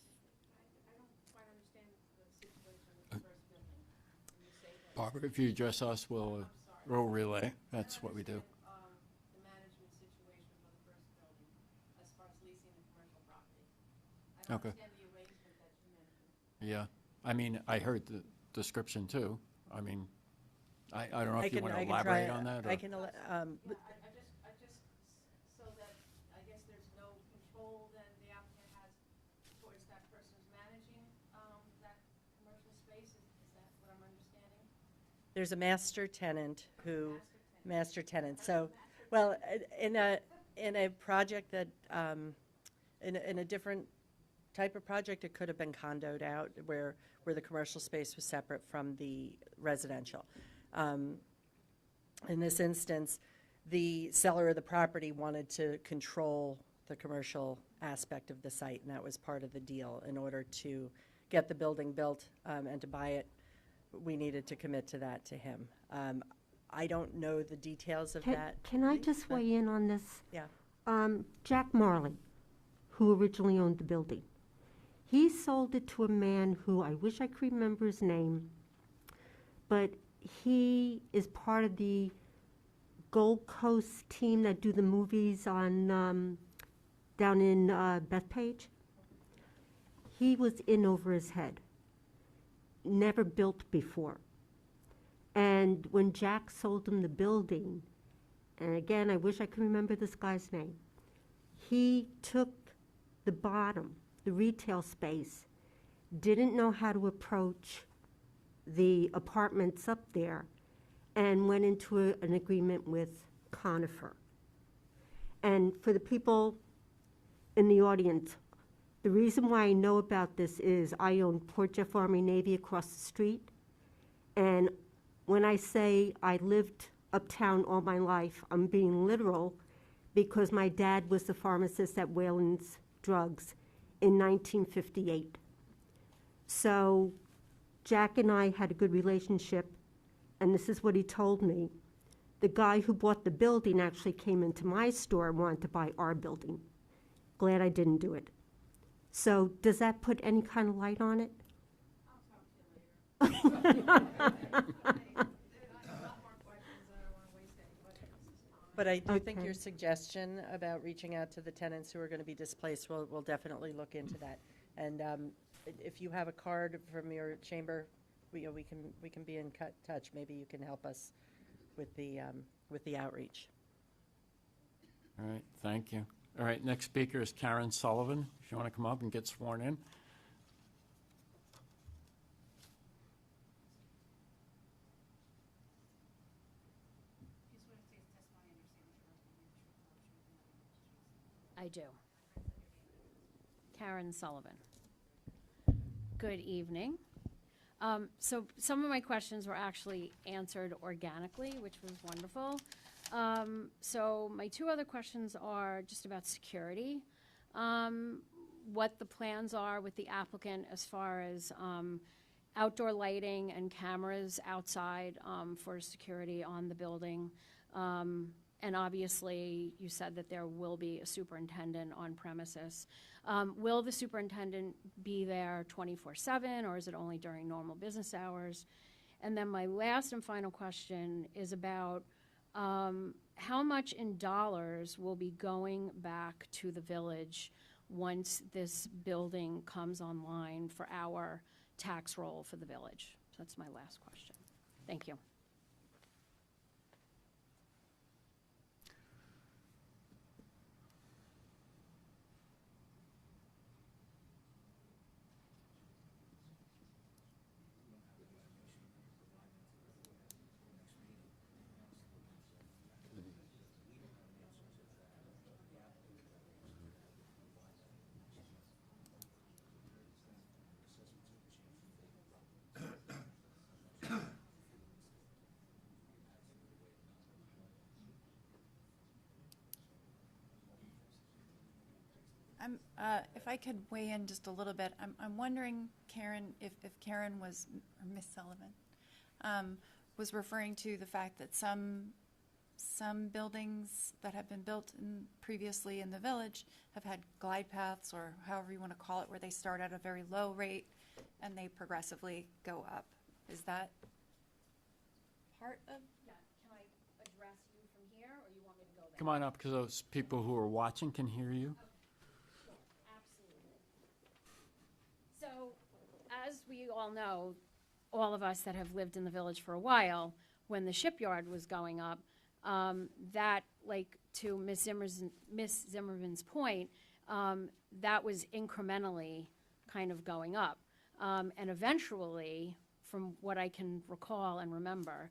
Barbara, if you address us, we'll relay. That's what we do. The management situation for the first building as far as leasing the commercial property. I don't understand the arrangement that you mentioned. Yeah. I mean, I heard the description too. I mean, I don't know if you want to elaborate on that. Or? I can. I just, so that I guess there's no control then the applicant has towards that person's managing that commercial space. Is that what I'm understanding? There's a master tenant who, master tenant. So, well, in a project that, in a different type of project, it could have been condoed out where the commercial space was separate from the residential. In this instance, the seller of the property wanted to control the commercial aspect of the site, and that was part of the deal. In order to get the building built and to buy it, we needed to commit to that to him. I don't know the details of that. Can I just weigh in on this? Yeah. Jack Marley, who originally owned the building, he sold it to a man who, I wish I could remember his name, but he is part of the Gold Coast team that do the movies on, down in Bethpage. He was in over his head, never built before. And when Jack sold him the building, and again, I wish I could remember this guy's name, he took the bottom, the retail space, didn't know how to approach the apartments up there, and went into an agreement with Conifer. And for the people in the audience, the reason why I know about this is I own Port Jeff Army Navy across the street, and when I say I lived uptown all my life, I'm being literal, because my dad was the pharmacist at Whalen's Drugs in 1958. So Jack and I had a good relationship, and this is what he told me. The guy who bought the building actually came into my store and wanted to buy our building. Glad I didn't do it. So does that put any kind of light on it? I'll talk to you later. I have a lot more questions, I don't wanna waste anybody's time. But I do think Okay. your suggestion about reaching out to the tenants who are going to be displaced, we'll definitely look into that. And if you have a card from your chamber, we can be in touch. Maybe you can help us with the outreach. All right, thank you. All right, next speaker is Karen Sullivan. If you want to come up and get sworn in. I do. Karen Sullivan. Good evening. So some of my questions were actually answered organically, which was wonderful. So my two other questions are just about security. What the plans are with the applicant as far as outdoor lighting and cameras outside for security on the building. And obviously, you said that there will be a superintendent on premises. Will the superintendent be there 24/7, or is it only during normal business hours? And then my last and final question is about how much in dollars will be going back to the village once this building comes online for our tax roll for the village? So that's my last question. Thank you. If I could weigh in just a little bit, I'm wondering, Karen, if Karen was, or Miss Sullivan, was referring to the fact that some buildings that have been built previously in the village have had glide paths, or however you want to call it, where they start at a very low rate and they progressively go up. Is that part of? Yeah, can I address you from here, or you want me to go there? Come on up, because those people who are watching can hear you. Absolutely. So, as we all know, all of us that have lived in the village for a while, when the shipyard was going up, that, like, to Ms. Zimmerman's point, that was incrementally kind of going up. And eventually, from what I can recall and remember,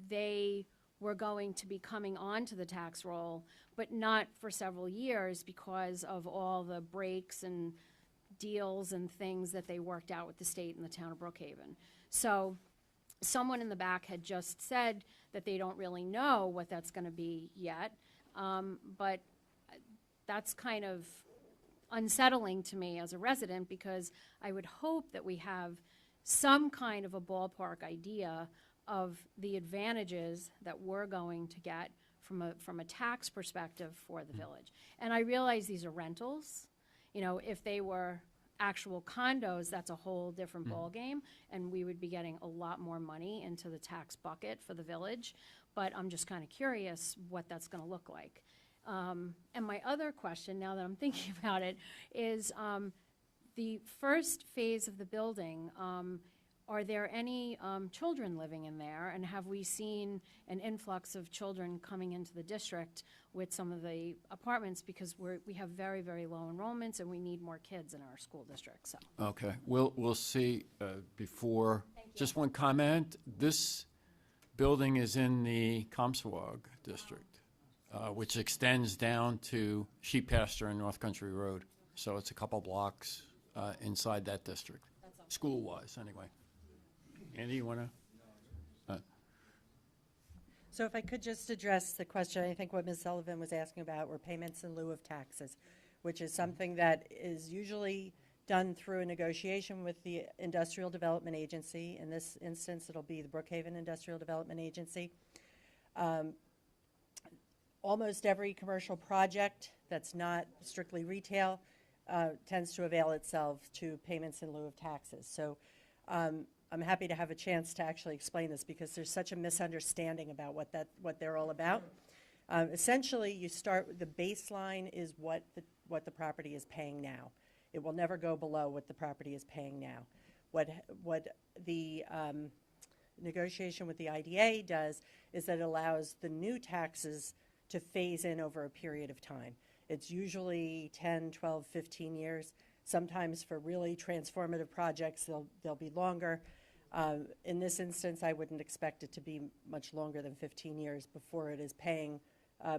they were going to be coming onto the tax roll, but not for several years because of all the breaks and deals and things that they worked out with the state and the town of Brookhaven. So someone in the back had just said that they don't really know what that's going to be yet, but that's kind of unsettling to me as a resident, because I would hope that we have some kind of a ballpark idea of the advantages that we're going to get from a tax perspective for the village. And I realize these are rentals. You know, if they were actual condos, that's a whole different ballgame, and we would be getting a lot more money into the tax bucket for the village. But I'm just kind of curious what that's going to look like. And my other question, now that I'm thinking about it, is the first phase of the building, are there any children living in there? And have we seen an influx of children coming into the district with some of the apartments? Because we have very, very low enrollments, and we need more kids in our school district, so. Okay, we'll see before. Just one comment. This building is in the Comstock district, which extends down to Sheep Pasture and North Country Road. So it's a couple blocks inside that district, school-wise, anyway. Andy, you want to? So if I could just address the question, I think what Ms. Sullivan was asking about were payments in lieu of taxes, which is something that is usually done through a negotiation with the Industrial Development Agency. In this instance, it'll be the Brookhaven Industrial Development Agency. Almost every commercial project that's not strictly retail tends to avail itself to payments in lieu of taxes. So I'm happy to have a chance to actually explain this because there's such a misunderstanding about what they're all about. Essentially, you start with the baseline is what the property is paying now. It will never go below what the property is paying now. What the negotiation with the IDA does is that it allows the new taxes to phase in over a period of time. It's usually 10, 12, 15 years. Sometimes for really transformative projects, they'll be longer. In this instance, I wouldn't expect it to be much longer than 15 years before it is paying,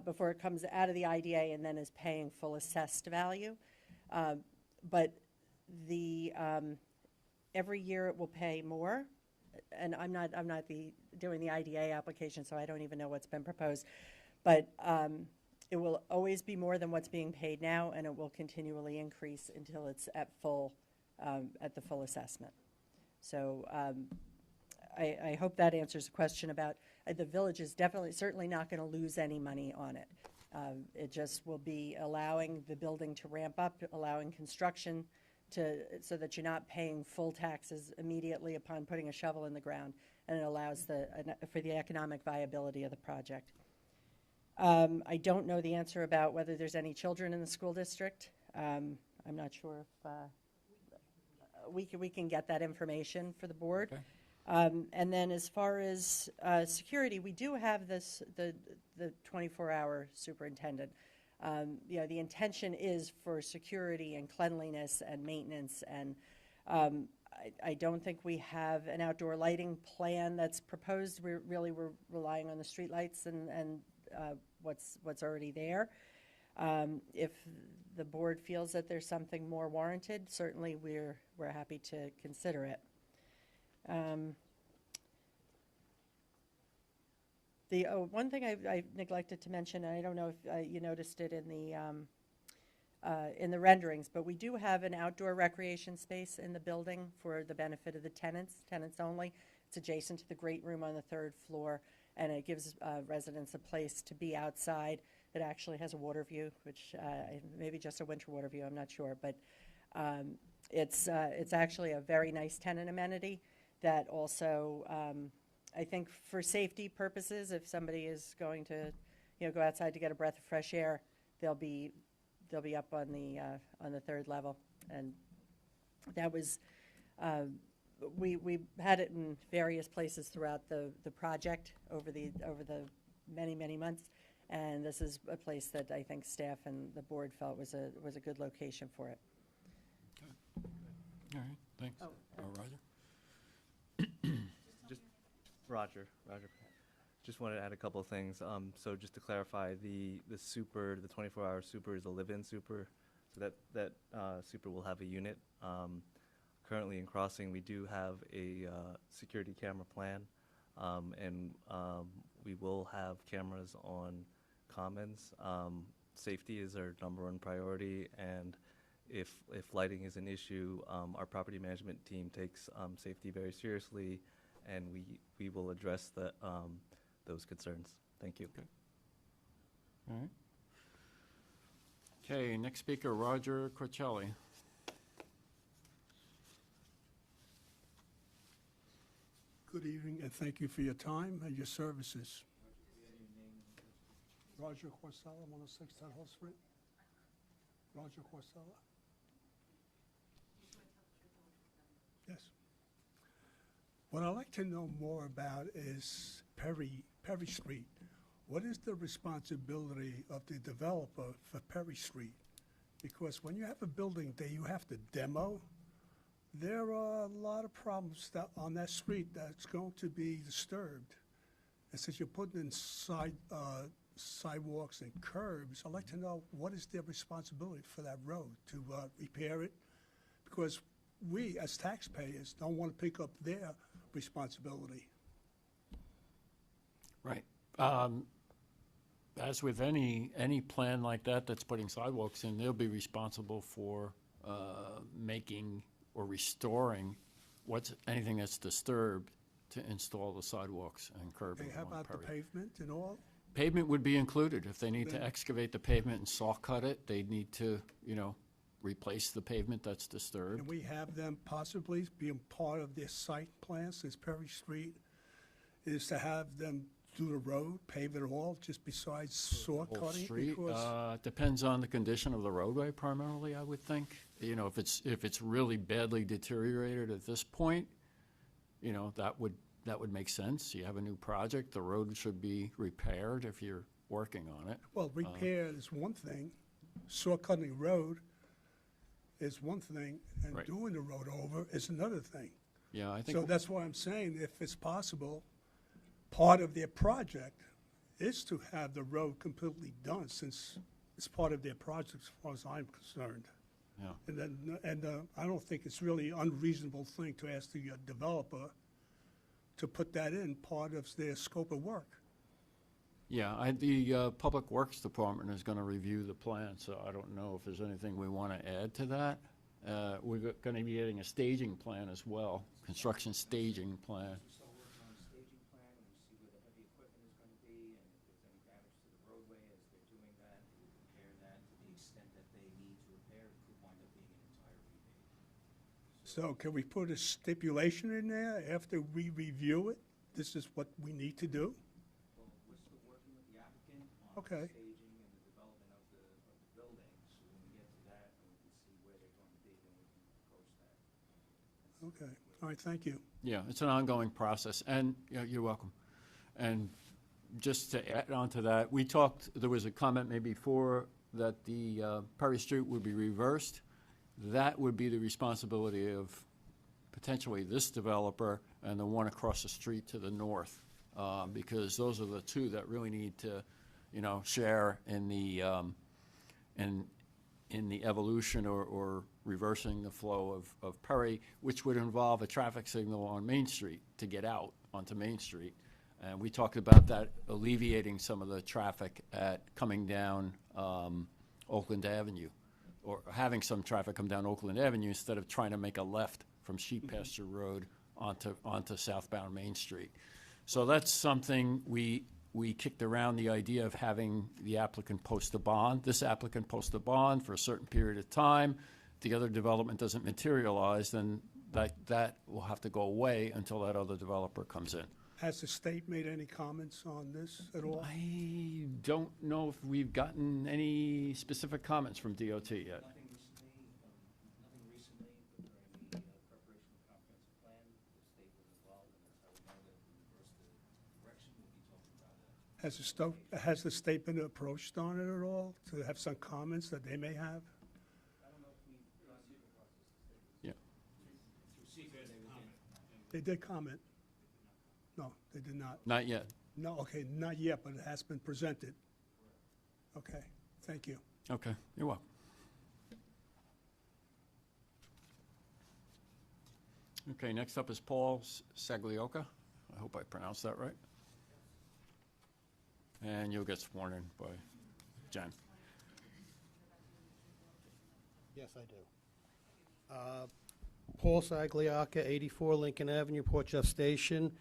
before it comes out of the IDA and then is paying full assessed value. But every year it will pay more. And I'm not doing the IDA application, so I don't even know what's been proposed. But it will always be more than what's being paid now, and it will continually increase until it's at the full assessment. So I hope that answers the question about the village is certainly not going to lose any money on it. It just will be allowing the building to ramp up, allowing construction so that you're not paying full taxes immediately upon putting a shovel in the ground, and it allows for the economic viability of the project. I don't know the answer about whether there's any children in the school district. I'm not sure if we can get that information for the board. Okay. And then as far as security, we do have the 24-hour superintendent. The intention is for security and cleanliness and maintenance, and I don't think we have an outdoor lighting plan that's proposed. We're relying on the street lights and what's already there. If the board feels that there's something more warranted, certainly we're happy to consider it. One thing I neglected to mention, and I don't know if you noticed it in the renderings, but we do have an outdoor recreation space in the building for the benefit of the tenants only. It's adjacent to the great room on the 3rd floor, and it gives residents a place to be outside. It actually has a water view, which maybe just a winter water view, I'm not sure, but it's actually a very nice tenant amenity that also, I think for safety purposes, if somebody is going to go outside to get a breath of fresh air, they'll be up on the 3rd level. And that was we had it in various places throughout the project over the many months, and this is a place that I think staff and the board felt was a good location for it. All right, thanks. Roger? Roger. Just wanted to add a couple of things. So just to clarify, the 24-hour super is a live-in super, so that super will have a unit. Currently in Crossing, we do have a security camera plan, and we will have cameras on Commons. Safety is our #1 priority, and if lighting is an issue, our property management team takes safety very seriously, and we will address those concerns. Thank you. Okay. All right. Okay, next speaker, Roger Corcelli. Good evening, and thank you for your time and your services. Roger Corsella, 106 Town Hall Street. Roger Corsella. Yes. What I'd like to know more about is Perry Street. What is the responsibility of the developer for Perry Street? Because when you have a building that you have to demo, there are a lot of problems on that street that's going to be disturbed. And since you're putting in sidewalks and curbs, I'd like to know what is their responsibility for that road, to repair it? Because we, as taxpayers, don't want to pick up their responsibility. Right. As with any plan like that that's putting sidewalks in, they'll be responsible for making or restoring anything that's disturbed to install the sidewalks and curbing. How about the pavement and all? Pavement would be included. If they need to excavate the pavement and saw cut it, they'd need to, replace the pavement that's disturbed. Can we have them possibly being part of their site plan, since Perry Street is to have them do the road, pave it all, just besides saw Whole cutting? street, Because depends on the condition of the roadway primarily, I would think. If it's really badly deteriorated at this point, that would make sense. You have a new project, the road should be repaired if you're working on it. well, repair is one thing, saw cutting road is one thing, and Right. doing the road over is another thing. Yeah, I think. So that's why I'm saying, if it's possible, part of their project is to have the road completely done, since it's part of their project as far as I'm concerned. Yeah. And I don't think it's really unreasonable thing to ask the developer to put that in part of their scope of work. Yeah, the Public Works Department is going to review the plan, so I don't know if there's anything we want to add to that. We're going to be getting a staging plan as well, construction staging plan. We start working on the staging plan, and we see where the heavy equipment is gonna be, and if there's any damage to the roadway as they're doing that, we will repair that to the extent that they need to repair. It could wind up being an entire rebate. So can we put a stipulation in there after we review it? This is what we need to do? Well, we're still working with the applicant on Okay. the staging and the development of the building, so when we get to that, and we can see where they're going to be, then we can approach that. Okay, all right, thank you. Yeah, it's an ongoing process, and you're welcome. And just to add on to that, there was a comment maybe before that the Perry Street would be reversed. That would be the responsibility of potentially this developer and the one across the street to the north, because those are the two that really need to, share in the evolution or reversing the flow of Perry, which would involve a traffic signal on Main Street to get out onto Main Street. And we talked about that alleviating some of the traffic coming down Oakland Avenue, or having some traffic come down Oakland Avenue instead of trying to make a left from Sheep Pasture Road onto southbound Main Street. So that's something we kicked around, the idea of having the applicant post a bond. This applicant post a bond for a certain period of time. If the other development doesn't materialize, then that will have to go away until that other developer comes in. Has the state made any comments on this at all? I don't know if we've gotten any specific comments from DOT yet. Nothing recently, but during the preparation of the comprehensive plan, the state was involved, and that's how we know that if we reverse the direction, we'll be talking about it. Has the state been approached on it at all, to have some comments that they may have? I don't know if we've gone through the process. Yeah. Through secret, they would get. They did comment? No, they did not. Not yet. No, okay, not yet, but it has been presented. Okay, thank you. Okay, you're welcome. Okay, next up is Paul Saglioka. I hope I pronounced that right. And you'll get sworn in by Jen. Yes, I do. Paul Sagliaca, 84 Lincoln Avenue, Port Jeff Station.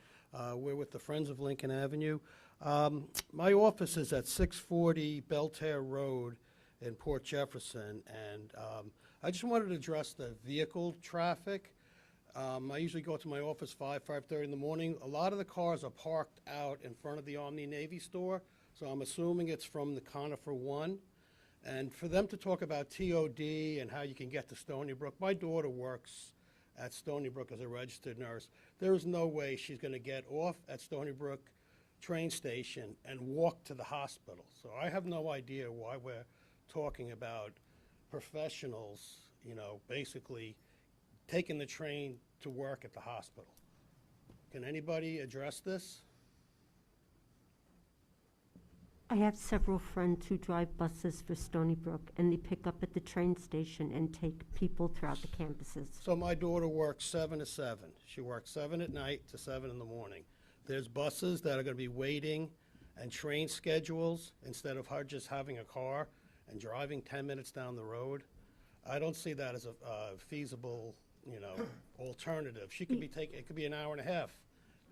We're with the Friends of Lincoln Avenue. My office is at 640 Belterre Road in Port Jefferson, and I just wanted to address the vehicle traffic. I usually go to my office 5:30 in the morning. A lot of the cars are parked out in front of the Omni Navy store, so I'm assuming it's from the Conifer One. And for them to talk about TOD and how you can get to Stony Brook, my daughter works at Stony Brook as a registered nurse. There is no way she's going to get off at Stony Brook train station and walk to the hospital. So I have no idea why we're talking about professionals, basically taking the train to work at the hospital. Can anybody address this? I have several friends who drive buses for Stony Brook, and they pick up at the train station and take people throughout the campuses. So my daughter works 7 to 7. She works 7 at night to 7 in the morning. There's buses that are going to be waiting and train schedules instead of her just having a car and driving 10 minutes down the road. I don't see that as a feasible, alternative. She could be it could be an hour and a half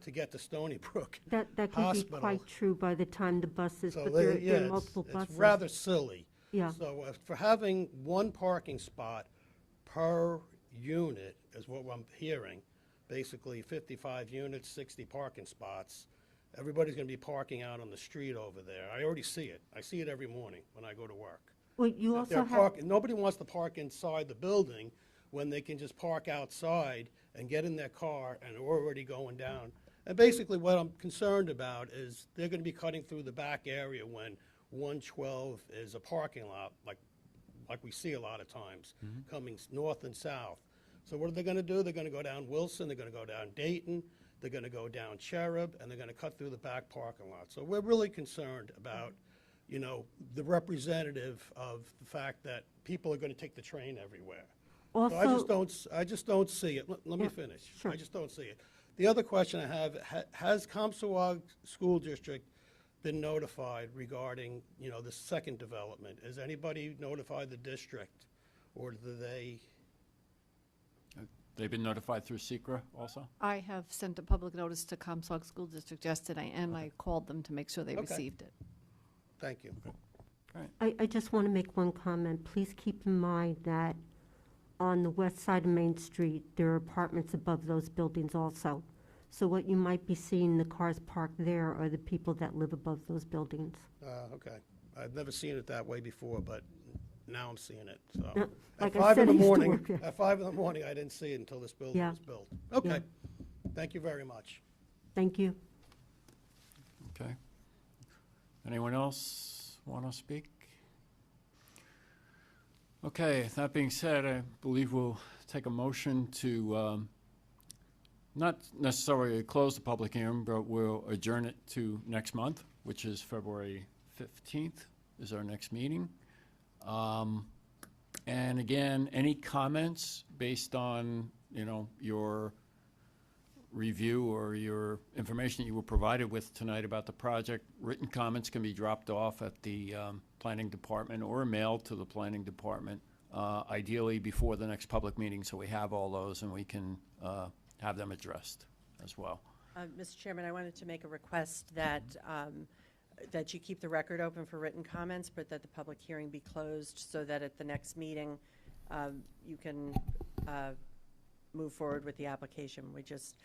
to get to Stony Brook That could Hospital. be quite true by the time the buses, So but they- there yeah, are multiple buses. It's rather silly. Yeah. So for having one parking spot per unit is what I'm hearing. Basically 55 units, 60 parking spots. Everybody's going to be parking out on the street over there. I already see it. I see it every morning when I go to work. Well, you also have, Nobody wants to park inside the building when they can just park outside and get in their car and are already going down. And basically what I'm concerned about is they're going to be cutting through the back area when 112 is a parking lot, like we see a lot of times, coming north and south. So what are they going to do? They're going to go down Wilson, they're going to go down Dayton, they're going to go down Cherub, and they're going to cut through the back parking lot. So we're really concerned about, the representative of the fact that people are going to take the train everywhere. So I just don't see it. Let me finish. sure. I just don't see it. The other question I have, has Comstock School District been notified regarding, the second development? Has anybody notified the district, or do they? They've been notified through SECRA also? I have sent a public notice to Comstock School District yesterday, and I called them to make sure they Okay. received it. Thank you. I just want to make one comment. Please keep in mind that on the west side of Main Street, there are apartments above those buildings also. So what you might be seeing, the cars parked there, are the people that live above those buildings. Okay. I've never seen it that way before, but now I'm seeing it, so. Yeah, At like I 5 in said, the I used to morning, work there. at 5 in the morning, I didn't see it until this building Yeah. was built. Okay. Yeah. Thank you very much. Thank you. Okay. Anyone else want to speak? Okay, that being said, I believe we'll take a motion to, not necessarily close the public hearing, but we'll adjourn it to next month, which is February 15th is our next meeting. And again, any comments based on, your review or your information that you were provided with tonight about the project, written comments can be dropped off at the planning department or mailed to the planning department, ideally before the next public meeting, so we have all those and we can have them addressed as well. Mr. Chairman, I wanted to make a request that, that you keep the record open for written comments, but that the public hearing be closed so that at the next meeting, you can move forward with the application. We just,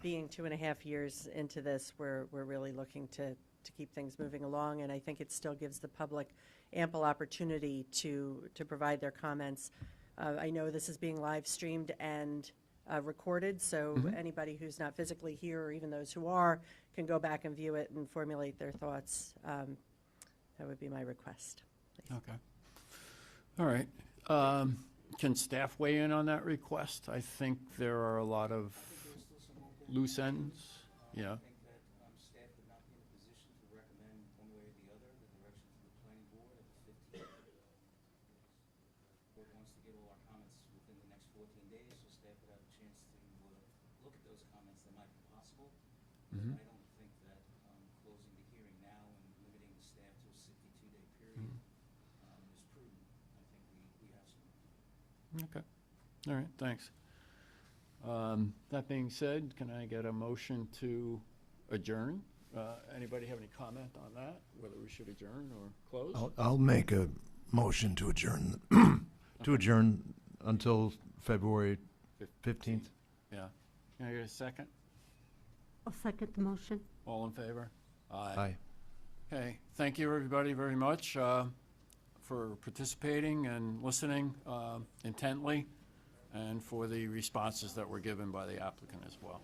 being 2.5 years into this, we're really looking to keep things moving along, and I think it still gives the public ample opportunity to provide their comments. I know this is being live streamed and recorded, so anybody who's not physically here, or even those who are, can go back and view it and formulate their thoughts. That would be my request. Please. Okay. All right. Can staff weigh in on that request? I think there are a lot of loose ends. Yeah. I think that staff would not be in a position to recommend one way or the other, the direction from the planning board at the 15th. Board wants to get all our comments within the next 14 days, so staff would have a chance to look at those comments that might be possible. Mhm. I don't think that closing the hearing now and limiting the staff to a 62-day period is prudent. I think we have some. Okay. All right, thanks. That being said, can I get a motion to adjourn? Anybody have any comment on that, whether we should adjourn or close? I'll make a motion to adjourn, to adjourn until February 15th. Yeah. Can I get a second? I'll second the motion. All in favor? Aye. Okay, thank you, everybody, very much for participating and listening intently, and for the responses that were given by the applicant as well.